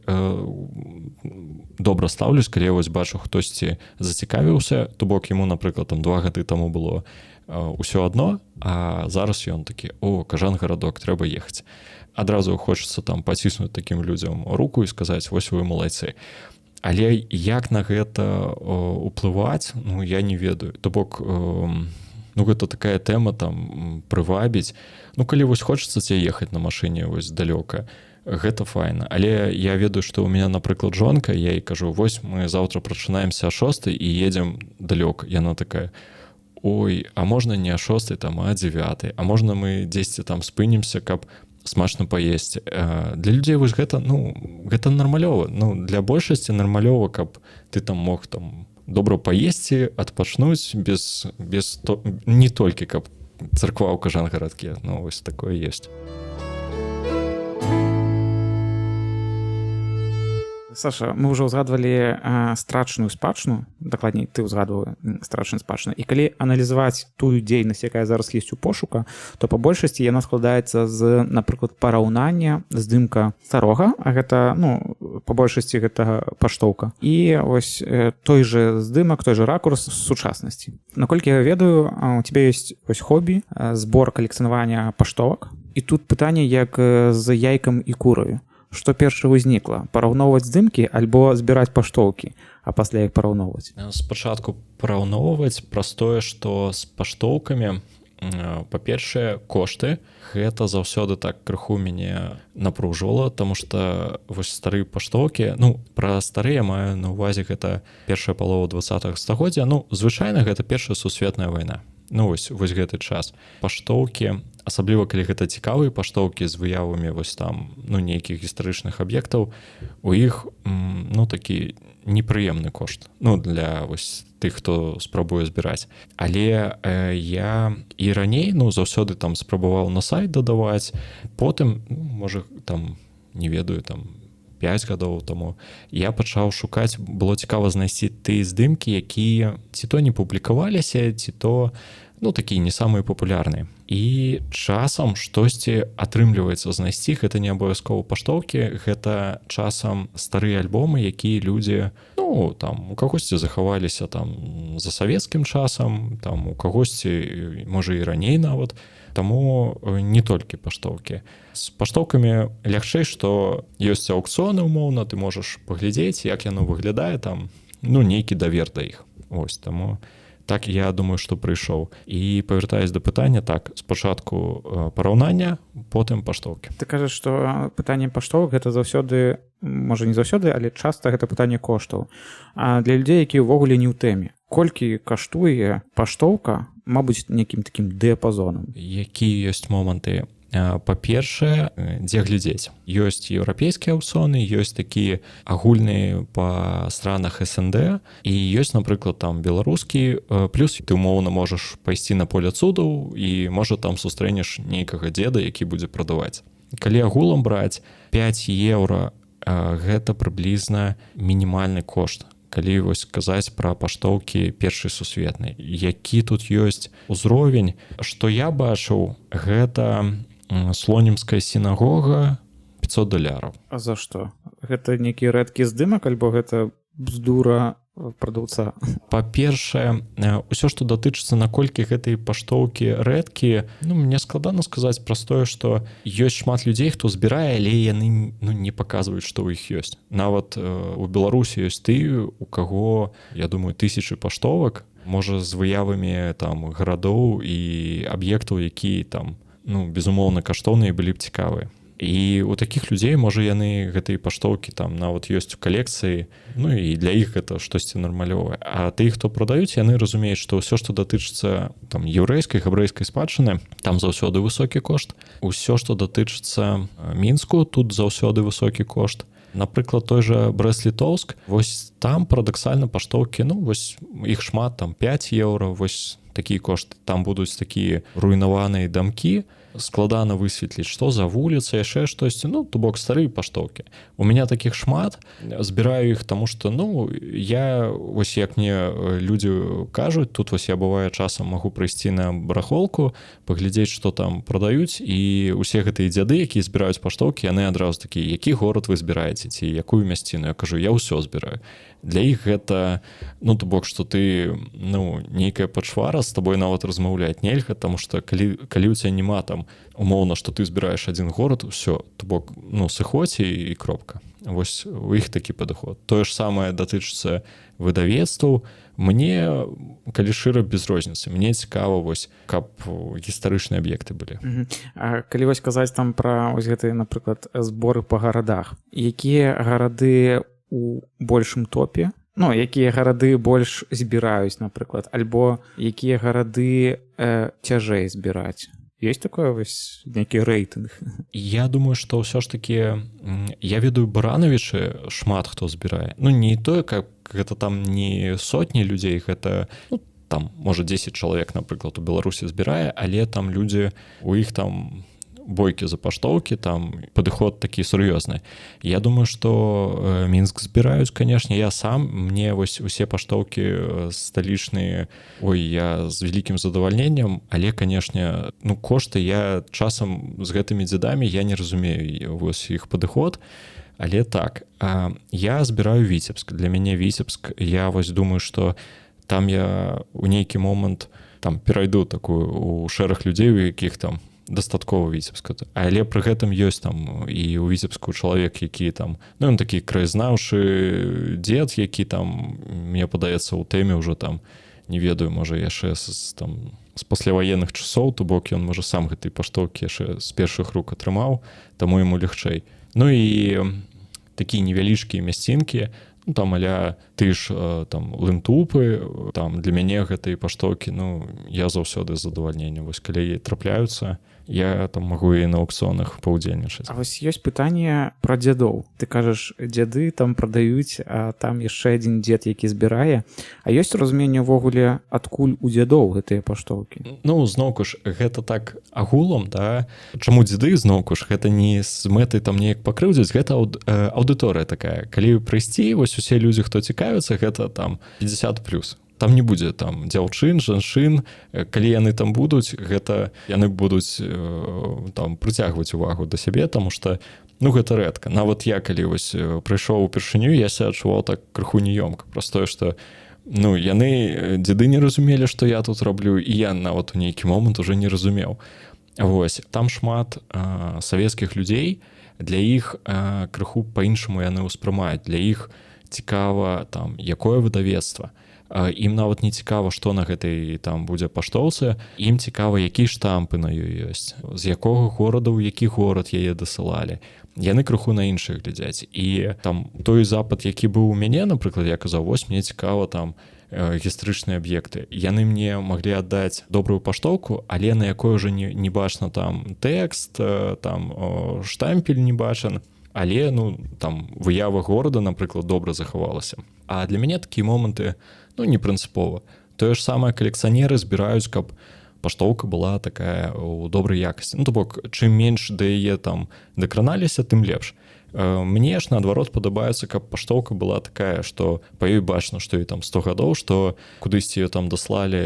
добра стаўлюсь, калі я вось бачу, хтосьці зацікавіўся, то бок яму, напрыклад, 2 гады таму было ўсё адно, а зараз ён такі: о, Кажан-гарадок, трэба ехаць. Адразу хочацца там паціснуць такім людзям руку і сказаць: вось вы малайцы. Але як на гэта ўплываць, я не ведаю. То бок гэта такая тэма там прывабіць. Калі вось хочацца цябе ехаць на машыне вось далёка, гэта файна. Але я ведаю, што ў мяне, напрыклад, жонка, я ёй кажу: вось мы заўтра прачынаемся о 6 і едзем далёка. Яна такая: ой, а можна не о 6, там, а о 9, а можна мы дзесьці там спынімся, каб смачна паесці. Для людзей вось гэта нармалёва. Для большасці нармалёва, каб ты там мог там добра паесці, адпачнуць не толькі каб царква ў Кажангарадке. Вось такое ёсць. Саша, мы ўжо ўзгадвалі страчную спадчыну, дакладней, ты ўзгадваў страчную спадчыну. І калі аналізаваць тую дзейнасць, якая зараз ёсць у пошука, то па большасці яна складаецца з, напрыклад, параўнання здымка старога, а гэта, па большасці гэта паштоўка. І вось той жа здымак, той жа ракурс сучаснасці. Наколькі я ведаю, у цябе ёсць вось хобі, збор калекцыянавання паштовак. І тут пытанне як з яйкам і кураю. Што першае ўзнікла? Параўноўваць здымкі альбо збіраць паштоўкі, а пасля іх параўноўваць? Спачатку параўноўваць праз тое, што з паштоўкамі, па-першае, кошты. Гэта заўсёды так крыху мяне напружвала, таму што вось старыя паштоўкі, пра старыя маю на ўвазе гэта першая палова 20-х стагоддзя. Звычайна гэта Першая сусветная вайна. Вось гэты час. Паштоўкі, асабліва калі гэта цікавыя паштоўкі з выявамі вось там нейкіх гістарычных аб'ектаў, у іх такі непрыемны кошт для вось тых, хто спрабуе збіраць. Але я і раней заўсёды там спрабаваў на сайт дадаваць, потым можа там не ведаю там 5 гадоў таму я пачаў шукаць, было цікава знайсці тыя здымкі, якія ці то не публікаваліся, ці то такія не самыя папулярныя. І часам штосьці атрымліваецца знайсці, гэта не абавязкова паштоўкі, гэта часам старыя альбомы, якія людзі, там у кагосьці захаваліся там за савецкім часам, там у кагосьці, можа і раней нават, таму не толькі паштоўкі. З паштоўкамі лягчэй, што ёсць аўкцыёны умоўна, ты можаш паглядзець, як яно выглядае там, нейкі давер да іх. Вось, таму так я думаю, што прыйшоў. І павяртаюсь да пытання, так, спачатку параўнання, потым паштоўкі. Ты кажаш, што пытанне паштовак гэта заўсёды, можа не заўсёды, але часта гэта пытанне коштаў. А для людзей, якія ўвогуле не ў тэме, колькі каштуе паштоўка, мабыць, нейкім такім дыяпазонам? Якія ёсць моманты? Па-першае, дзе глядзець. Ёсць еўрапейскія аўкцыёны, ёсць такія агульныя па странах СНД, і ёсць, напрыклад, там беларускі, плюс ты умоўна можаш пайсці на поле цудаў і, можа, там сустрэнеш нейкага дзеда, які будзе прадаваць. Калі агулам браць 5 еўра, гэта прыблізна мінімальны кошт. Калі вось казаць пра паштоўкі Першай сусветнай. Які тут ёсць узровень, што я бачыў, гэта слонімская сінагога $500. А за што? Гэта нейкі рэдкі здымак, альбо гэта бздура прадаўца? Па-першае, ўсё, што датычыцца, наколькі гэтыя паштоўкі рэдкія, мне складана сказаць праз тое, што ёсць шмат людзей, хто збірае, але яны не паказваюць, што ў іх ёсць. Нават у Беларусі ёсць ты, у каго, я думаю, 1000 паштовак, можа, з выявамі там гарадоў і аб'ектаў, якія там, безумоўна, каштоўныя былі б цікавыя. І у такіх людзей, можа, яны гэтыя паштоўкі там нават ёсць у калекцыі, і для іх гэта штосьці нармалёвае. А тыя, хто прадаюць, яны разумеюць, што ўсё, што датычыцца там еўрэйскай, габрэйскай спадчыны, там заўсёды высокі кошт. Усё, што датычыцца Мінску, тут заўсёды высокі кошт. Напрыклад, той жа Брэст-Літоўск, вось там парадаксальна паштоўкі, вось іх шмат, там 5 еўра, вось такія кошты. Там будуць такія руйнаваныя дамкі, складана высветліць, што за вуліца, яшчэ штосьці, то бок старыя паштоўкі. У мяне такіх шмат, збіраю іх, таму што, я, вось як мне людзі кажуць, тут вось я бывае часам магу прыйсці на барахолку, паглядзець, што там прадаюць, і усе гэтыя дзяды, якія збіраюць паштоўкі, яны адразу такія, які горад вы збіраеце, ці якую мясціну? Я кажу, я ўсё збіраю. Для іх гэта, то бок, што ты, нейкая пачвара, з табой нават размаўляць нельга, таму што калі ў цябе няма там умоўна, што ты збіраеш адзін горад, усё, то бок, сыходзь і кропка. Вось у іх такі падыход. Тое ж самае датычыцца выдавецтваў. Мне, калі шчыра, без розніцы. Мне цікава, вось, каб гістарычныя аб'екты былі. А калі вось казаць там пра вось гэтыя, напрыклад, зборы па гарадах, якія гарады у большым топе, якія гарады больш збіраюць, напрыклад, альбо якія гарады цяжэй збіраць? Ёсць такое вось нейкі рэйтынг? Я думаю, што ўсё ж такі я ведаю Барановічы шмат хто збірае. Ну не тое, как гэта там не сотні людзей, гэта там можа 10 чалавек, напрыклад, у Беларусі збірае, але там людзі у іх там бойкі за паштоўкі, там падыход такі сур'ёзны. Я думаю, што Мінск збіраюць, канешне, я сам, мне вось усе паштоўкі сталічныя, я з вялікім задавальненнем, але, канешне, кошты я часам з гэтымі дзедамі я не разумею вось іх падыход, але так, я збіраю Віцебск. Для мяне Віцебск, я вось думаю, што там я у нейкі момант там перайду такую у шэраг людзей, у якіх там дастаткова Віцебска. Але пры гэтым ёсць там і ў Віцебску чалавек, які там, ён такі краязнаўшы дзед, які там, мне падаецца, у тэме ўжо там, не ведаю, можа яшчэ з пасляваенных часоў, то бок ён, можа, сам гэтай паштоўкі яшчэ з першых рук атрымаў, таму яму лягчэй. Ну і такія невялічкія мясцінкі, там аля ты ж там лынтупы, там для мяне гэтыя паштоўкі, я заўсёды з задавальненнем. Вось калі трапляюцца, я там магу і на аукцыёнах паўдзельнічаць. А вось ёсць пытанне пра дзядоў. Ты кажаш, дзяды там прадаюць, а там яшчэ адзін дзед, які збірае. А ёсць разуменне ўвогуле, адкуль у дзядоў гэтыя паштоўкі? Зноўку ж, гэта так агулам, да? Чаму дзеды, зноўку ж, гэта не з мэтай там неяк пакрыўдзіць, гэта аўдыторыя такая. Калі прыйсці, вось усе людзі, хто цікавіцца, гэта там 50+. Там не будзе там дзяўчын, жанчын, калі яны там будуць, гэта яны будуць там прыцягваць увагу да сябе, таму што гэта рэдка. Нават я калі вось прыйшоў упершыню, я себя адчуваў так крыху неёмка, праз тое, што яны дзеды не разумелі, што я тут раблю, і я нават у нейкі момант уже не разумеў. Вось там шмат савецкіх людзей, для іх крыху па-іншаму яны ўспрымаюць, для іх цікава там якое выдавецтва. Ім нават не цікава, што на гэтай там будзе паштоўцы, ім цікава, якія штампы на ёй ёсць, з якога горада ў які горад яе дасылалі. Яны крыху на іншых глядзяць. І там той запад, які быў у мяне, напрыклад, я казаў, вось мне цікава там гістарычныя аб'екты. Яны мне маглі аддаць добрую паштоўку, але на якой уже не бачна там тэкст, там штампель не бачан, але там выява горада, напрыклад, добра захавалася. А для мяне такія моманты не прынцыпова. Тое ж самае калекцыянеры збіраюць, каб паштоўка была такая ў добрай якасці. То бок, чым менш да яе там дакраналіся, тым лепш. Мне ж, наадварот, падабаецца, каб паштоўка была такая, што па ёй бачна, што ёй там 100 гадоў, што кудысьці ёй там даслалі,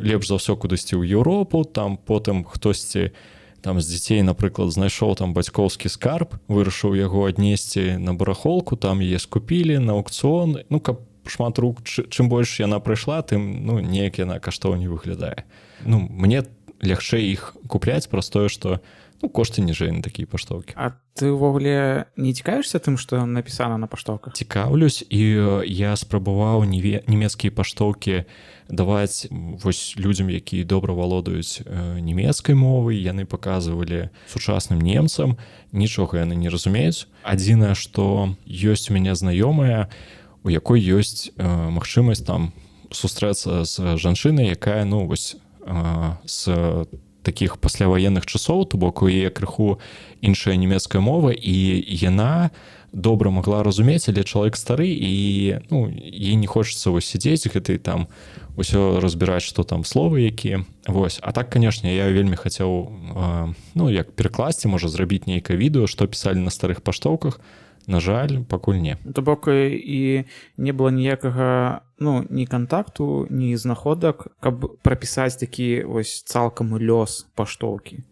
лепш за ўсё кудысьці ў Еўропу, там потым хтосьці там з дзяцей, напрыклад, знайшоў там бацькоўскі скарб, вырашыў яго аднесці на барахолку, там яе скупілі на аукцыён, каб шмат рук, чым больш яна прыйшла, тым неяк яна каштоўней выглядае. Мне лягчэй іх купляць праз тое, што кошты ніжэй на такія паштоўкі. А ты ўвогуле не цікавішся тым, што напісана на паштоўках? Цікаўлюсь, і я спрабаваў нямецкія паштоўкі даваць вось людзям, якія добра валодаюць нямецкай мовай, яны паказвалі сучасным немцам, нічога яны не разумеюць. Адзінае, што ёсць у мяне знаёмая, у якой ёсць магчымасць там сустрэцца з жанчынай, якая з такіх пасляваенных часоў, то бок у яе крыху іншая нямецкая мова, і яна добра магла разумець, але чалавек стары, і ей не хочацца сядзець гэтай там усё разбіраць, што там словы якія. Вось. А так, канешне, я вельмі хацеў як перакласці, можа зрабіць нейкае відэо, што пісалі на старых паштоўках. На жаль, пакуль не. То бок і не было ніякага ні кантакту, ні знаходак, каб прапісаць такі вось цалкам лёс паштоўкі.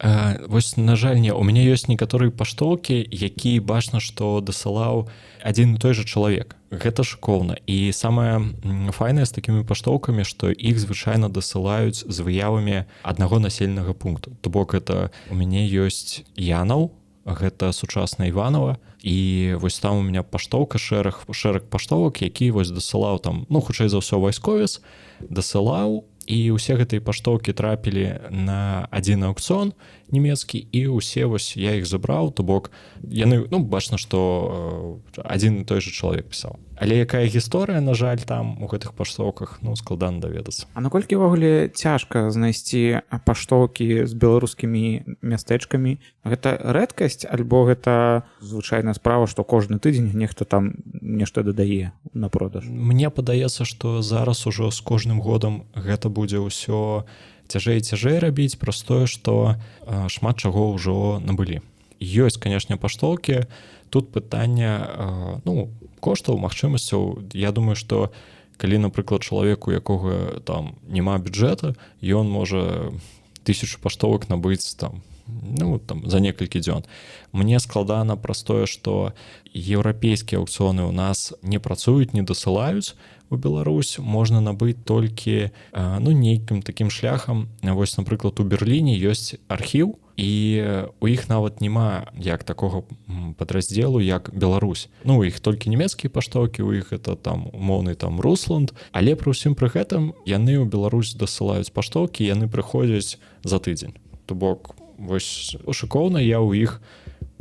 Вось, на жаль, не. У мяне ёсць некаторыя паштоўкі, які бачна, што дасылаў адзін і той жа чалавек. Гэта шыкоўна. І самае файнае з такімі паштоўкамі, што іх звычайна дасылаюць з выявамі аднаго населенага пункту. То бок гэта у мяне ёсць Янаў, гэта сучасная Іванова, і вось там у меня паштоўка, шэраг паштовак, які вось дасылаў там, хутчэй за ўсё вайсковец, дасылаў, і ўсе гэтыя паштоўкі трапілі на адзін аўкцыён нямецкі, і ўсе вось я іх забраў, то бок яны, ну, бачна, што адзін і той жа чалавек пісаў. Але якая гісторыя, на жаль, там у гэтых паштоўках, ну, складана даведацца. А наколькі ўвогуле цяжка знайсці паштоўкі з беларускімі мястэчкамі? Гэта рэдкасць альбо гэта звычайная справа, што кожны тыдзень нехта там нешта дадае на продаж? Мне падаецца, што зараз ужо з кожным годам гэта будзе ўсё цяжэй і цяжэй рабіць, праз тое, што шмат чаго ўжо набылі. Ёсць, канешне, паштоўкі. Тут пытанне, ну, коштаў, магчымасцяў. Я думаю, што калі, напрыклад, чалавеку, якога там няма бюджэта, ён можа 1000 паштовак набыць там, ну, там за некалькі дзён. Мне складана праз тое, што еўрапейскія аўкцыёны ў нас не працуюць, не дасылаюць у Беларусь, можна набыць толькі, ну, нейкім такім шляхам. Вось, напрыклад, у Берліне ёсць архіў, і у іх нават няма як такога падраздзелу, як Беларусь. Ну, у іх толькі нямецкія паштоўкі, у іх это там умоўны там Русланд, але пры ўсім пры гэтым яны ў Беларусь дасылаюць паштоўкі, яны прыходзяць за тыдзень. То бок, вось шыкоўна, я ў іх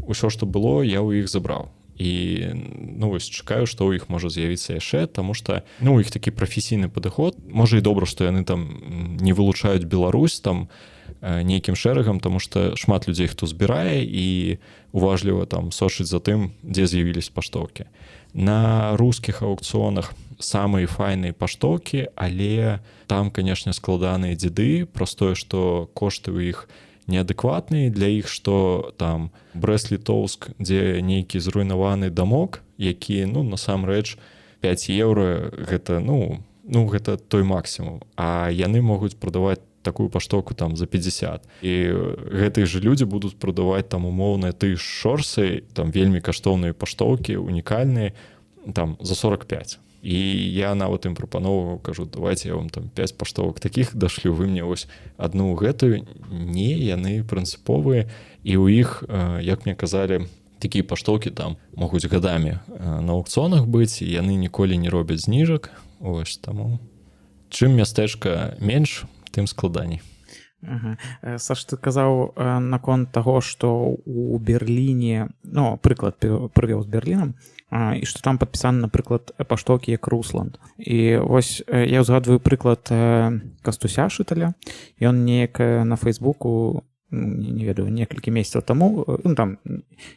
усё, што было, я ў іх забраў. І, ну, вось чакаю, што ў іх можа з'явіцца яшчэ, таму што, ну, у іх такі прафесійны падыход. Можа і добра, што яны там не вылучаюць Беларусь там нейкім шэрагам, таму што шмат людзей хто збірае і уважліва там сочыць за тым, дзе з'явіліся паштоўкі. На рускіх аўкцыёнах самыя файныя паштоўкі, але там, канешне, складаныя дзеды, праз тое, што кошты ў іх неадэкватныя для іх, што там Брэст-Літоўск, дзе нейкі зруйнаваны дамок, які, ну, насамрэч 5 еўра гэта, ну, гэта той максімум, а яны могуць прадаваць такую паштоўку там за 50. І гэтыя же людзі будуць прадаваць там умоўныя тыя шорсы, там вельмі каштоўныя паштоўкі, унікальныя, там за 45. І я нават ім прапановваў, кажу, давайте я вам там 5 паштовак такіх дашлю, вы мне ось адну гэтую. Не, яны прынцыповыя, і ў іх, як мне казалі, такія паштоўкі там могуць гадамі на аўкцыёнах быць, і яны ніколі не робяць зніжак. Ось, таму чым мястэчка менш, тым складаней. Ага. Саш, ты казаў наконт таго, што у Берліне, ну, прыклад прывёў з Берлінам, і што там падпісаны, напрыклад, паштоўкі як Русланд. І вось я ўзгадваю прыклад Кастуся Шыталя. Ён неяк на Фейсбуку, не ведаю, некалькі месяцаў таму, ну, там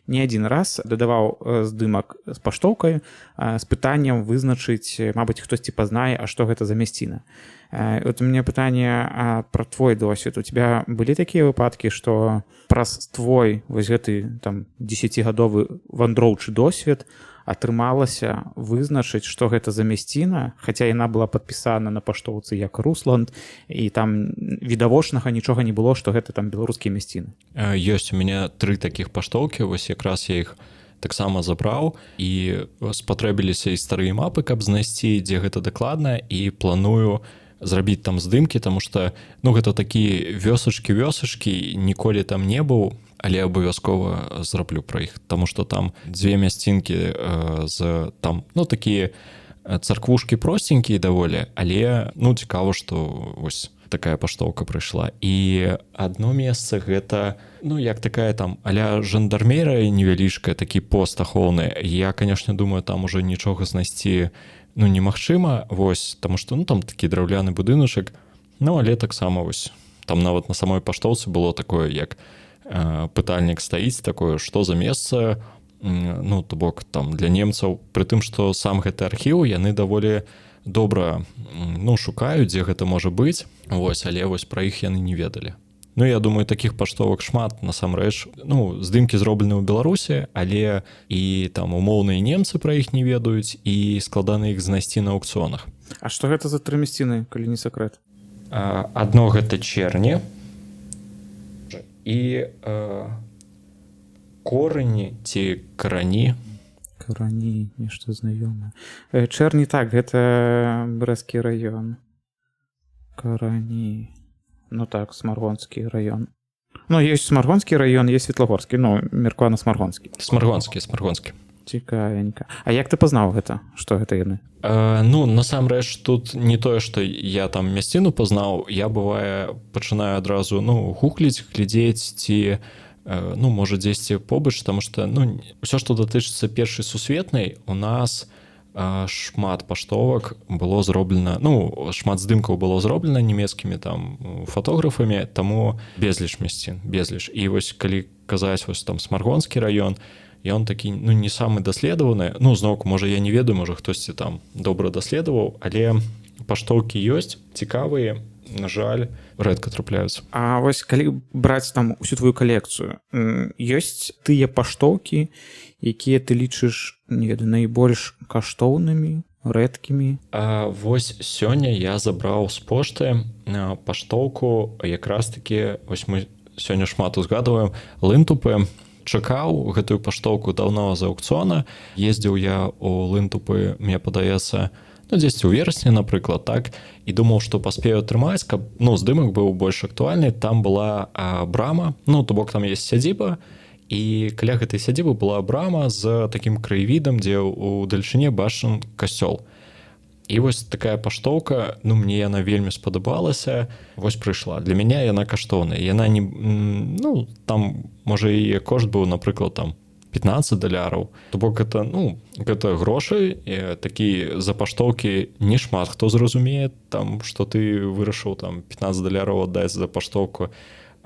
не адзін раз дадаваў здымак з паштоўкай з пытаннем вызначыць, мабыць, хтосьці пазнае, а што гэта за мясціна. Вот у меня пытанне про твой досвед. У тебя былі такія выпадкі, што праз твой вось гэты там 10гадовы вандроўчы досвед атрымалася вызначыць, што гэта за мясціна, хаця яна была падпісана на паштоўцы як Русланд, і там відавочнага нічога не было, што гэта там беларускія мясціны. Ёсць у мяне 3 такіх паштоўкі, вось якраз я іх таксама забраў, і спатрэбіліся і старыя мапы, каб знайсці, дзе гэта дакладна, і планую зрабіць там здымкі, таму што, ну, гэта такія вёсачкі, ніколі там не быў, але абавязкова зраблю пра іх, таму што там 2 мясцінкі з там, ну, такія царквушкі просценькія даволі, але, ну, цікава, што вось такая паштоўка прыйшла. І адно месца гэта, ну, як такая там а-ля жандармерыя невялічкая, такі пост ахоўны. Я, канешне, думаю, там ужо нічога знайсці, ну, немагчыма, вось, таму што, ну, там такі драўляны будыначак, ну, але таксама вось, там нават на самой паштоўцы было такое, як пытальнік стаіць, такое, што за месца, ну, то бок, там, для немцаў, пры тым, што сам гэты архіў, яны даволі добра, ну, шукаюць, дзе гэта можа быць, вось, але вось пра іх яны не ведалі. Ну, я думаю, такіх паштовак шмат, насамрэч. Ну, здымкі зроблены ў Беларусі, але і там умоўныя немцы пра іх не ведаюць, і складана іх знайсці на аўкцыёнах. А што гэта за 3 мясціны, калі не сакрэт? Адно гэта Черні, і Корані ці Карані. Карані, нешта знаёмае. Чэрні, так, гэта Брэсцкі раён. Карані. Ну так, Смаргонскі раён. Ну, ёсць Смаргонскі раён, ёсць Светлагорскі, ну, меркавана Смаргонскі. Смаргонскі. Цікавенька. А як ты пазнаў гэта, што гэта яны? Ну, насамрэч, тут не тое, што я там мясціну пазнаў, я, бывае, пачынаю адразу, ну, гугліць, глядзець, ці, ну, можа, дзесьці побач, таму што, ну, ўсё, што датычыцца першай сусветнай, у нас шмат паштовак было зроблена, ну, шмат здымкаў было зроблена нямецкімі там фотографамі, таму безліч мясцін, безліч. І вось калі казаць вось там Смаргонскі раён, ён такі, ну, не самы даследаваны, ну, зноўку, можа, я не ведаю, можа, хтосьці там добра даследаваў, але паштоўкі ёсць, цікавыя, на жаль, рэдка трапляюцца. А вось калі браць там усю твою калекцыю, ёсць тыя паштоўкі, якія ты лічыш, не ведаю, найбольш каштоўнымі, рэдкімі? Вось сёння я забраў з пошты паштоўку, якраз такі, вось мы сёння шмат узгадваем, лынтупы. Чакаў гэтую паштоўку даўно з аўкцыёна. Ездзіў я ў лынтупы, мне падаецца, ну, дзесьці ў верасні, напрыклад, так, і думаў, што паспею атрымаць, каб, ну, здымак быў больш актуальны. Там была брама, ну, то бок там есть сядзіба, і каля гэтай сядзібы была брама з такім краявідам, дзе ў дальшыне бачны касцёл. І вось такая паштоўка, ну, мне яна вельмі спадабалася, вось прыйшла. Для мяне яна каштоўная. Яна не, ну, там, можа, і кошт быў, напрыклад, там, $15. То бок гэта, ну, гэта грошы, такі за паштоўкі не шмат хто зразумее, там, што ты вырашыў там $15 аддаць за паштоўку,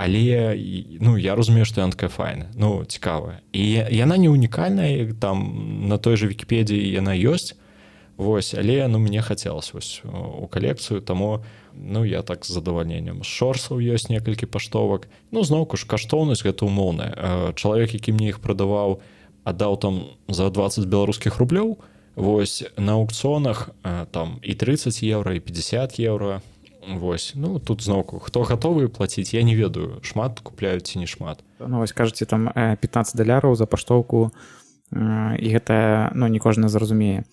але, ну, я разумею, што яна такая файная, ну, цікавая. І яна не унікальная, там на той жа Вікіпедыі яна ёсць, вось, але, ну, мне хацелася вось у калекцыю, таму, ну, я так з задавальненнем. З шорсаў ёсць некалькі паштовак. Ну, зноўку ж, каштоўнасць гэта умоўная. Чалавек, які мне іх прадаваў, аддаў там за 20 беларускіх рублёў, вось, на аўкцыёнах там і 30 евро, і 50 евро. Вось, ну, тут зноўку, хто гатовы плаціць, я не ведаю, шмат купляюць ці не шмат. Ну, вось, кажаце, там $15 за паштоўку, і гэта, ну, не кожны зразумее.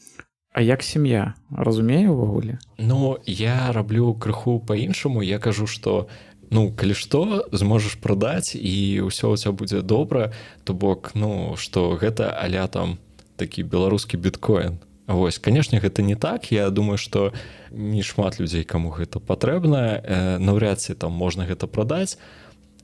А як сям'я? Разумее ўвогуле? Ну, я раблю крыху па-іншаму. Я кажу, што, ну, калі што, зможаш прадаць, і ўсё ў цябе будзе добра, то бок, ну, што гэта а-ля там такі беларускі біткоін. Вось, канешне, гэта не так. Я думаю, што не шмат людзей, каму гэта патрэбна. Наўряд ці там можна гэта прадаць.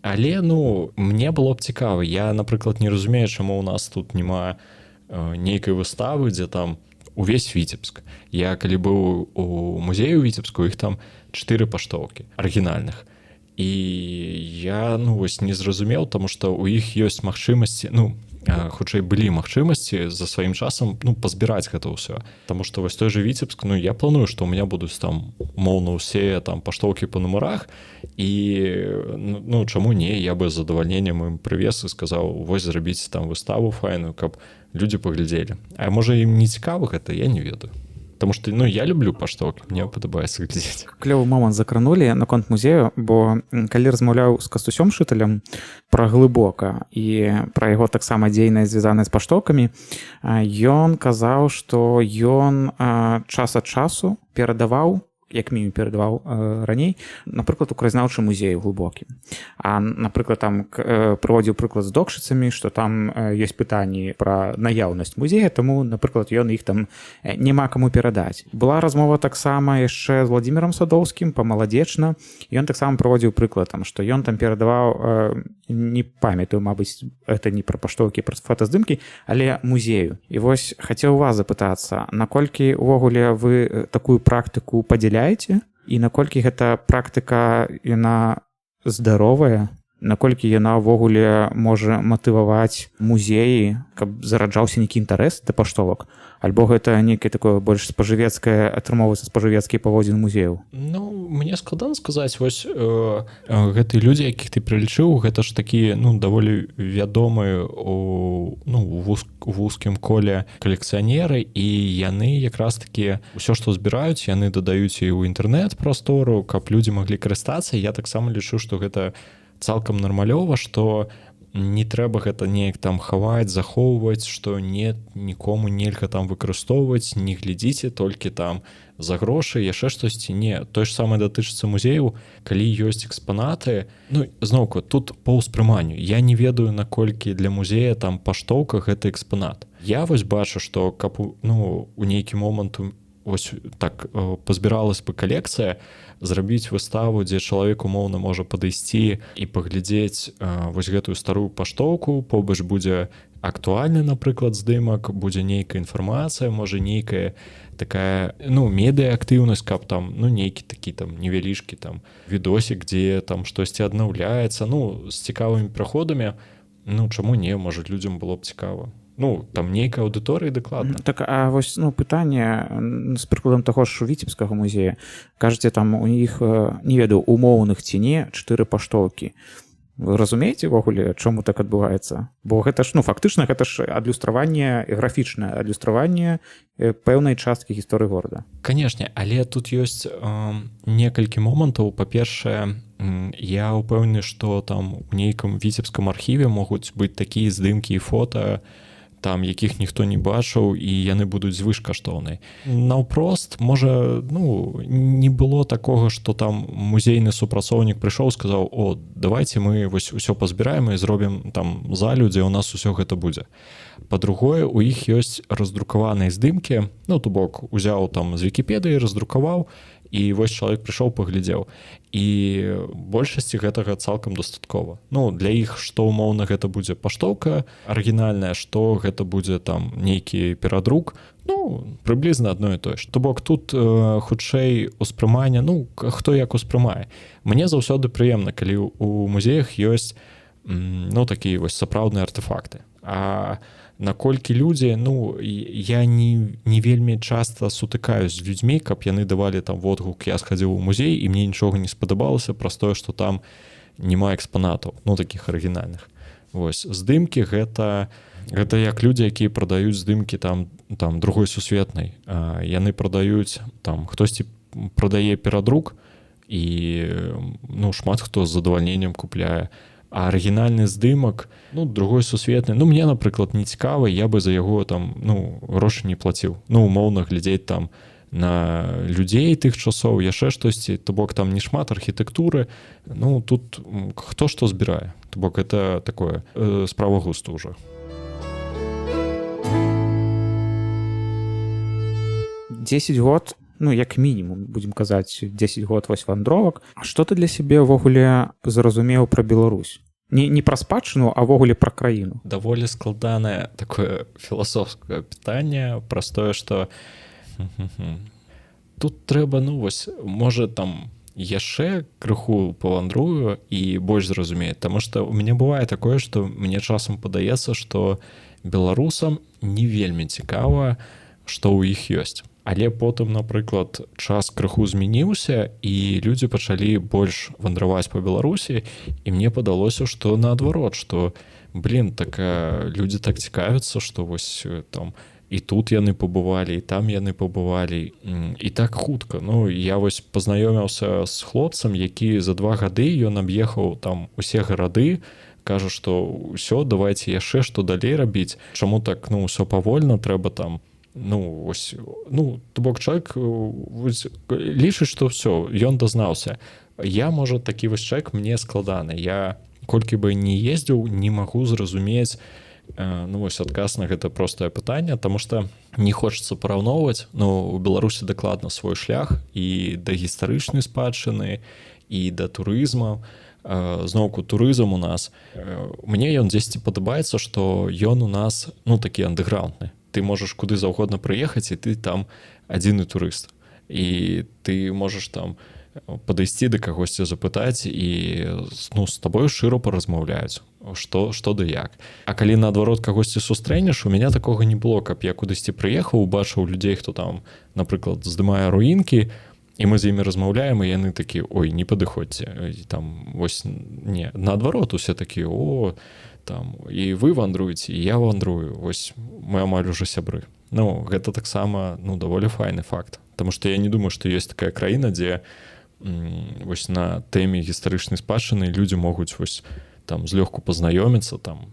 Але, ну, мне было б цікава. Я, напрыклад, не разумею, чаму ў нас тут няма нейкай выставы, дзе там увесь Віцебск. Я калі быў у музею Віцебску, іх там 4 паштоўкі арыгінальных. І я, ну, вось не зразумеў, таму што ў іх ёсць магчымасці, ну, хутчэй былі магчымасці за сваім часам, ну, пазбіраць гэта ўсё. Таму што вось той жа Віцебск, ну, я планую, што ў мяне будуць там моўна ўсе там паштоўкі па нумарах, і, ну, чаму не, я бы з задавальненнем ім прывез і сказаў, вось зрабіць там выставу файную, каб людзі паглядзелі. А можа, ім не цікава гэта, я не ведаю. Таму што, ну, я люблю паштоўкі, мне падабаецца глядзець. Клёвы момант закранулі наконт музею, бо калі размаўляў з Кастусём Шыталем пра глыбока і пра яго таксама дзейнасць, звязаная з паштоўкамі, ён казаў, што ён час ад часу перадаваў, як мінімум перадаваў раней, напрыклад, у краязнаўчы музей глыбокі. А, напрыклад, там прыводзіў прыклад з докшыцамі, што там ёсць пытанні пра наяўнасць музея, таму, напрыклад, ён іх там няма каму перадаць. Была размова таксама яшчэ з Владзімірам Садоўскім, па-маладзечна. Ён таксама прыводзіў прыклад, што ён там перадаваў, не памятаю, мабыць, гэта не пра паштоўкі, пра фотаздымкі, але музею. І вось хацеў вас запытацца, наколькі ўвогуле вы такую практыку падзяляеце? І наколькі гэта практыка, яна здаровая, наколькі яна ўвогуле можа матываваць музеі, каб зараджаўся нейкі інтарэс да паштовак, альбо гэта нейкае такое больш спажывецкае, атрымоўваецца спажывецкі паводзін музеяў? Ну, мне складана сказаць, вось гэтыя людзі, якіх ты прылічыў, гэта ж такі, ну, даволі вядомыя у, ну, вузкім коле калекцыянеры, і яны якраз такі ўсё, што збіраюць, яны дадаюць і ў інтэрнэт-прастору, каб людзі маглі карыстацца. Я таксама лічу, што гэта цалкам нармалёва, што не трэба гэта неяк там хаваць, захоўваць, што нікому нельга там выкарыстоўваць, не глядзіце толькі там за грошы, яшчэ штосьці. Не, тое ж самае датычыцца музеяў, калі ёсць экспанаты. Ну, зноўку, тут па ўспрыманню. Я не ведаю, наколькі для музея там паштоўка гэта экспанат. Я вось бачу, што каб у нейкі момант вось так пазбіралась бы калекцыя, зрабіць выставу, дзе чалавек умоўна можа падысці і паглядзець вось гэтую старую паштоўку, побач будзе актуальны, напрыклад, здымак, будзе нейкая інфармацыя, можа нейкая такая медыаактыўнасць, каб там нейкі такі там невялічкі там відосік, дзе там штосьці аднаўляецца, з цікавымі праходамі. Чаму не, можа, людзям было б цікава. Там нейкая аўдыторыя дакладна. Так, а вось пытанне з прыкладам таго ж віцебскага музея. Кажаце, там у іх, не ведаю, умоўных ці не 4 паштоўкі. Вы разумееце ўвогуле, чаму так адбываецца? Бо гэта ж, фактычна, гэта ж адлюстраванне, графічнае адлюстраванне пэўнай часткі гісторыі горада. Канешне, але тут ёсць некалькі момантаў. Па-першае, я ўпэўнены, што там у нейкім віцебскім архіве могуць быць такія здымкі і фота, там якіх ніхто не бачыў, і яны будуць звышкаштоўныя. Наўпрост, можа, не было такога, што там музейны супрацоўнік прыйшоў, сказаў: «О, давайте мы вось усё пазбіраем і зробім там залю, дзе ў нас усё гэта будзе». Па-другое, у іх ёсць раздрукаваныя здымкі, то бок узяў там з Вікіпедыі, раздрукаваў, і вось чалавек прыйшоў, паглядзеў. І большасці гэтага цалкам дастаткова. Для іх, што умоўна гэта будзе паштоўка арыгінальная, што гэта будзе там нейкі перадрук, прыблізна адно і тое ж. То бок тут хутчэй успрыманне, хто як успрымае. Мне заўсёды прыемна, калі у музеях ёсць такія вось сапраўдныя артэфакты. А наколькі людзі, я не вельмі часта сутыкаюсь з людзьмі, каб яны давалі там водгук: я схадзіў у музей і мне нічога не спадабалася праз тое, што там няма экспанатаў, такіх арыгінальных. Вось здымкі гэта як людзі, якія прадаюць здымкі там другой сусветнай. Яны прадаюць там, хтосьці прадае перадрук, і шмат хто з задавальненнем купляе. А арыгінальны здымак, другой сусветны, мне, напрыклад, не цікава, я бы за яго там, грошы не плаціў. Умоўна глядзець там на людзей тых часоў, яшчэ штосьці, то бок там не шмат архітэктуры, тут хто што збірае. То бок это такое справа густу ўжо. 10 год, як мінімум, будзем казаць, 10 год вось вандровак. А што ты для сябе ўвогуле зразумеў пра Беларусь? Не пра спадчыну, а ўвогуле пра краіну. Даволі складанае такое філасофскае пытанне праз тое, што тут трэба, можа там яшчэ крыху павандрую і больш зразумець. Таму што у мяне бывае такое, што мне часам падаецца, што беларусам не вельмі цікава, што ў іх ёсць. Але потым, напрыклад, час крыху змяніўся, і людзі пачалі больш вандраваць па Беларусі, і мне падалося, што наадварот, што, людзі так цікавяцца, што вось там і тут яны пабывалі, і там яны пабывалі, і так хутка. Я вось пазнаёміўся з хлопцам, які за 2 гады ён аб'ехаў там усе гарады, кажа, што ўсё, давайце яшчэ што далей рабіць. Чаму так, ўсё павольна, трэба там то бок чалавек лічыць, што ўсё, ён дазнаўся. Я, можа, такі вось чалавек, мне складаны. Я, колькі бы не ездзіў, не магу зразумець, адказ на гэта простае пытанне, таму што не хочацца параўноўваць. У Беларусі дакладна свой шлях і да гістарычнай спадчыны, і да турызма. Зноўку, турызм у нас, мне ён дзесьці падабаецца, што ён у нас, такі андэграўндны. Ты можаш куды заўгодна прыехаць, і ты там адзіны турыст. І ты можаш там падысці да кагосьці запытаць, і з табою шчыра паразмаўляюць, што да як. А калі наадварот кагосьці сустрэнеш, у мяне такога не было, каб я кудысьці прыехаў, убачыў людзей, хто там, напрыклад, здымае руінкі, і мы з імі размаўляем, і яны такі: ой, не падыходзьце. Там вось не, наадварот, усе такі: о, там, і вы вандруеце, і я вандрую, вось мы амаль ужо сябры. Гэта таксама, даволі файны факт. Таму што я не думаю, што ёсць такая краіна, дзе вось на тэме гістарычнай спадчыны людзі могуць вось там злёгку пазнаёміцца, там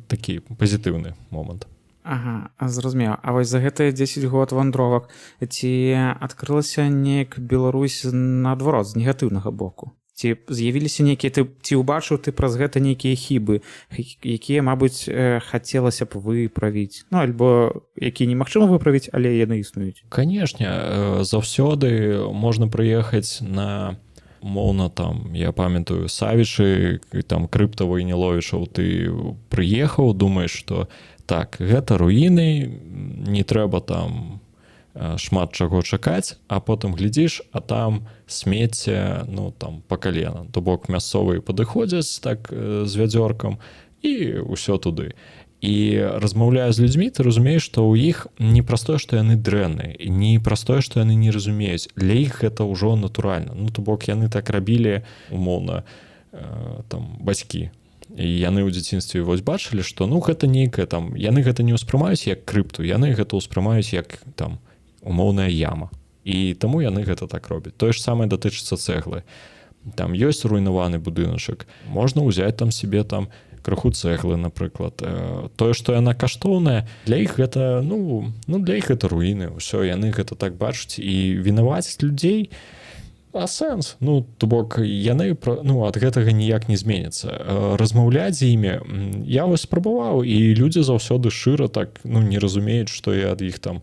такі пазітыўны момант. Ага, зразумеў. А вось за гэтыя 10 год вандровак ці адкрылася неяк Беларусь наадварот, з негатыўнага боку? ці з'явіліся нейкія ці ўбачыў ты праз гэта нейкія хібы, якія мабыць хацелася б выправіць, ну альбо якія немагчыма выправіць, але яны існуюць? Канешне, заўсёды можна прыехаць на умоўна там, я памятаю, Савічы, там Крыптава і Ніловічаў, ты прыехаў, думаеш, што так, гэта руіны, не трэба там шмат чаго чакаць, а потым глядзіш, а там смецце, ну там па калена, то бок мясцовыя падыходзяць так з вядзёркам і ўсё туды. І размаўляю з людзьмі, ты разумееш, што ў іх не праз тое, што яны дрэнныя, не праз тое, што яны не разумеюць. Для іх гэта ўжо натуральна. Ну то бок яны так рабілі умоўна там бацькі. І яны ў дзяцінстве вось бачылі, што ну гэта нейкае там, яны гэта не ўспрымаюць як крыпту, яны гэта ўспрымаюць як там умоўная яма. І таму яны гэта так робяць. Тое ж самае датычыцца цэглы. Там ёсць руйнаваны будыначак. Можна ўзяць там сябе там крыху цэглы, напрыклад. Тое, што яна каштоўная, для іх гэта, ну для іх гэта руіны. Усё, яны гэта так бачаць. І вінаваціць людзей, а сэнс? Ну, то бок, яны ад гэтага ніяк не зменяцца. Размаўляць з імі я вось спрабаваў, і людзі заўсёды шчыра так, не разумеюць, што я ад іх там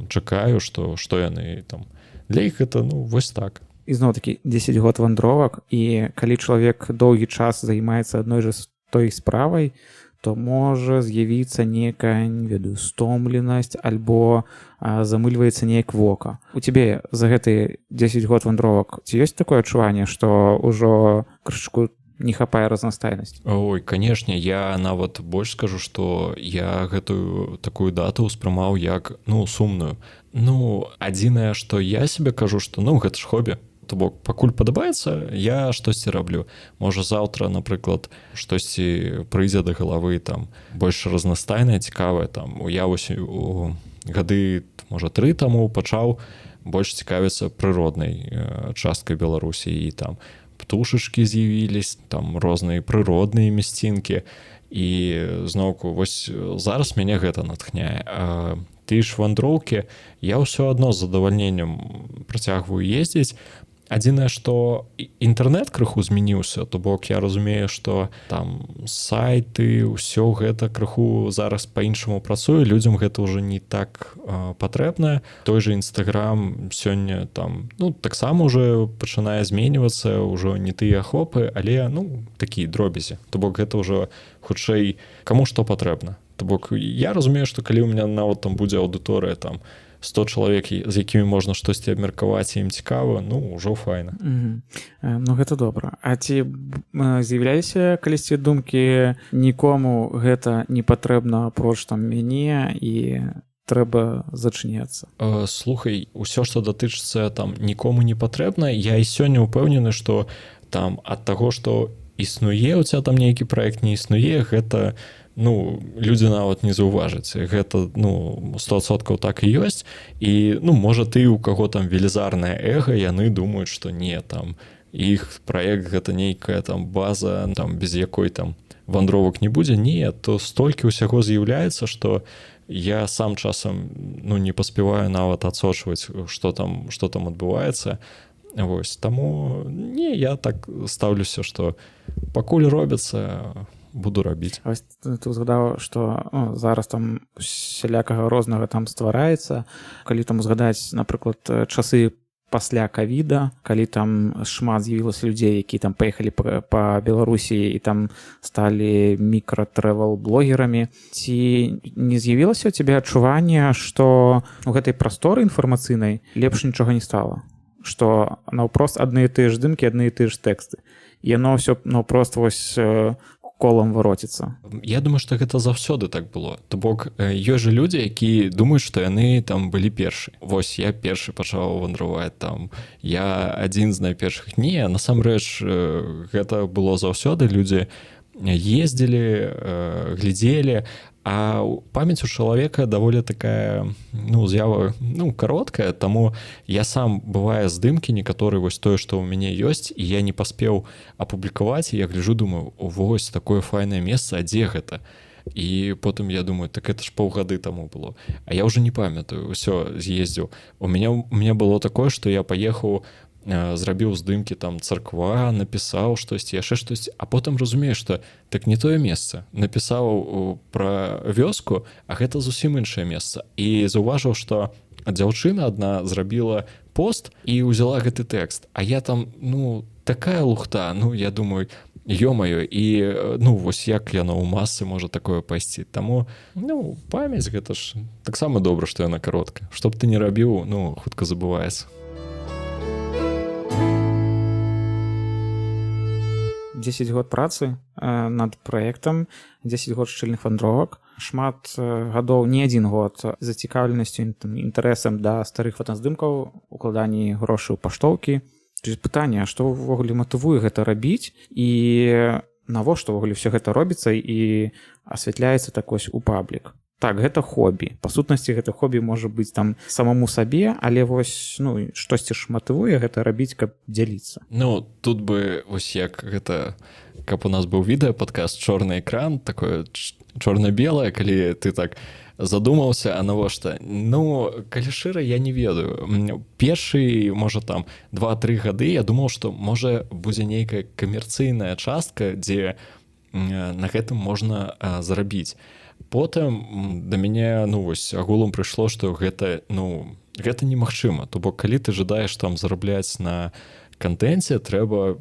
чакаю, што яны там. Для іх гэта, вось так. І зноў-такі 10 год вандровак, і калі чалавек доўгі час займаецца адной жа той справай, то можа з'явіцца нейкая, не ведаю, стомленасць альбо замыльваецца неяк вока. У цябе за гэты 10 год вандровак ці ёсць такое адчуванне, што ўжо крышку не хапае разнастайнасць? Ой, канешне, я нават больш скажу, што я гэтую такую дату ўспрымаў як, сумную. Адзінае, што я сябе кажу, што гэта ж хобі. То бок, пакуль падабаецца, я штосьці раблю. Можа, заўтра, напрыклад, штосьці прыйдзе да галавы там больш разнастайнае, цікавае. Там я вось у гады, можа, 3 таму пачаў больш цікавіцца прыроднай часткай Беларусі, і там птушачкі з'явілись, там розныя прыродныя мясцінкі, і зноўку вось зараз мяне гэта натхняе. Ты ж вандроўкі, я ўсё адно з задавальненнем працягваю ездзіць. Адзінае, што інтэрнэт крыху змяніўся, то бок я разумею, што там сайты, ўсё гэта крыху зараз па-іншаму працуе, людзям гэта ўжо не так патрэбна. Той же Інстаграм сёння там, таксама ўжо пачынае зменьвацца, ўжо не тыя ахопы, але, такія дробязі. То бок гэта ўжо хутчэй каму што патрэбна. То бок я разумею, што калі ў мяне нават там будзе аўдыторыя там 100 чалавек, з якімі можна штосьці абмеркаваць, і ім цікава, ўжо файна. Гэта добра. А ці з'яўляліся калісьці думкі, нікому гэта не патрэбна апроч там мяне і трэба зачыняцца? Слухай, усё, што датычыцца там нікому не патрэбна, я і сёння ўпэўнены, што там ад таго, што існуе, у цябе там нейкі праект не існуе, гэта людзі нават не заўважаць. Гэта 100% так і ёсць. І можа ты, у каго там велізарнае эго, яны думаюць, што не, там іх праект гэта нейкая там база, там без якой там вандровак не будзе. Не, то столькі ўсяго з'яўляецца, што я сам часам не паспяваю нават адсочваць, што там адбываецца. Вось, таму не, я так стаўлюся, што пакуль робіцца, буду рабіць. Ось ты згадаў, што зараз там усялякага рознага там ствараецца. Калі там узгадаць, напрыклад, часы пасля ковіда, калі там шмат з'явілася людзей, які там паехалі па Беларусі і там сталі мікра-трэвел-блогерамі, ці не з'явілася ў цябе адчуванне, што у гэтай прасторы інфармацыйнай лепш нічога не стала? Што наўпрост адны і тыя ж здымкі, адны і тыя ж тэксты. Яно ўсё наўпрост вось колам вароціцца. Я думаю, што гэта заўсёды так было. То бок, ёсць жа людзі, якія думаюць, што яны там былі першы. Вось я першы пачаў вандраваць там. Я адзін з найпершых. Не, насамрэч, гэта было заўсёды. Людзі ездзілі, глядзелі, а памяць у чалавека даволі такая, з'ява, кароткая, таму я сам, бывае, здымкі некаторыя, вось тое, што ў мяне ёсць, і я не паспеў апублікаваць, і я гляджу, думаю, вось такое файнае месца, а дзе гэта? І потым я думаю, так это ж паўгады таму было. А я ўжо не памятаю, усё, з'ездзіў. У мяне было такое, што я паехаў зрабіў здымкі там царква, напісаў штосьці, яшчэ штосьці, а потым разумееш, што так не тое месца. Напісаў пра вёску, а гэта зусім іншае месца. І заўважыў, што дзяўчына адна зрабіла пост і ўзяла гэты тэкст. А я там, такая лухта, я думаю, ё-маё, і вось як яно ў масы можа такое пайсці. Таму памяць гэта ж таксама добра, што яна кароткая. Што б ты не рабіў, хутка забываецца. 10 год працы над праектам, 10 год шчыльных вандровак, шмат гадоў, не адзін год зацікаўленасцю, інтарэсам да старых фотаздымкаў, укладанні грошай у паштоўкі. Пытанне, што ўвогуле матывуе гэта рабіць і навошта ўвогуле ўсё гэта робіцца і асвятляецца так вось у паблік. Так, гэта хобі. Па сутнасці, гэта хобі можа быць там самому сабе, але вось, штосьці ж матывуе гэта рабіць, каб дзяліцца. Тут бы вось як гэта, каб у нас быў відэа-падкаст «Чорны экран», такое чорна-белае, калі ты так задумаўся, а навошта? Калі шчыра, я не ведаю. Першы, можа, там 2-3 гады я думаў, што можа будзе нейкая камерцыйная частка, дзе на гэтым можна зарабіць. Потым да мяне, вось, агулам прыйшло, што гэта немагчыма. То бок, калі ты жадаеш там зарабляць на кантэнце, трэба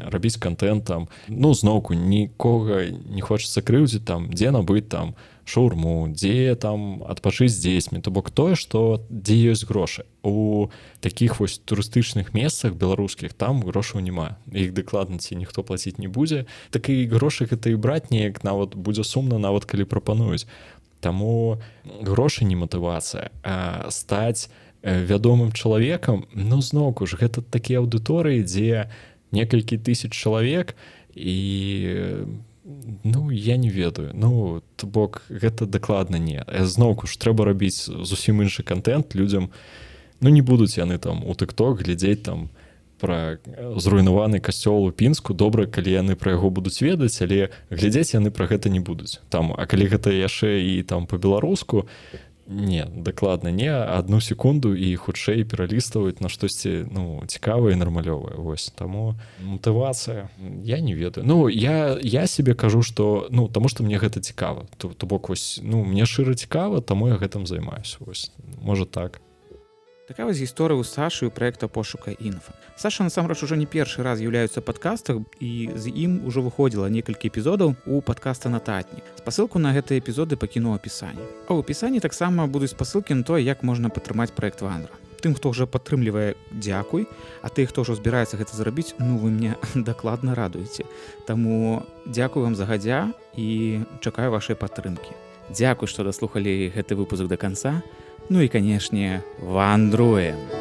рабіць кантэнт там, зноўку, нікога не хочацца крыўдзіць там, дзе набыць там шаурму, дзе там адпачыць з дзецьмі, то бок тое, што дзе ёсць грошы. У такіх вось турыстычных месцах беларускіх там грошаў няма. Іх дакладна ці ніхто плаціць не будзе. Так і грошы гэта і браць неяк нават будзе сумна, нават калі прапануюць. Таму грошы не матывацыя, а стаць вядомым чалавекам, зноўку ж, гэта такія аўдыторыі, дзе некалькі тысяч чалавек і я не ведаю. То бок, гэта дакладна не. Зноўку ж, трэба рабіць зусім іншы кантэнт людзям. Не будуць яны там у тык-ток глядзець там пра зруйнаваны касцёл у Пінску. Добра, калі яны пра яго будуць ведаць, але глядзець яны пра гэта не будуць. А калі гэта яшчэ і там па-беларуску, не, дакладна не, 1 секунду і хутчэй пераліставаць на штосьці цікавае і нармалёвае. Вось, таму матывацыя, я не ведаю. Я сябе кажу, што таму што мне гэта цікава. То бок, вось, мне шчыра цікава, таму я гэтым займаюся. Вось, можа так. Такая вось гісторыя ў Сашы ў праекта «Пошука інфа». Саша, насамрэч, ужо не першы раз з'яўляецца ў падкастах, і з ім ужо выходзіла некалькі эпізодаў у падкаста «Нататнік». Спасылку на гэтыя эпізоды пакіну ў апісанні. А ў апісанні таксама будуць спасылкі на тое, як можна падтрымаць праект Вандра. Тым, хто ўжо падтрымлівае, дзякуй, а ты, хто ўжо збіраецца гэта зрабіць, вы мне дакладна радуеце. Таму дзякую вам загадзя і чакаю вашай падтрымкі. Дзякуй, што даслухалі гэты выпуск да канца. І, канешне, вандруем!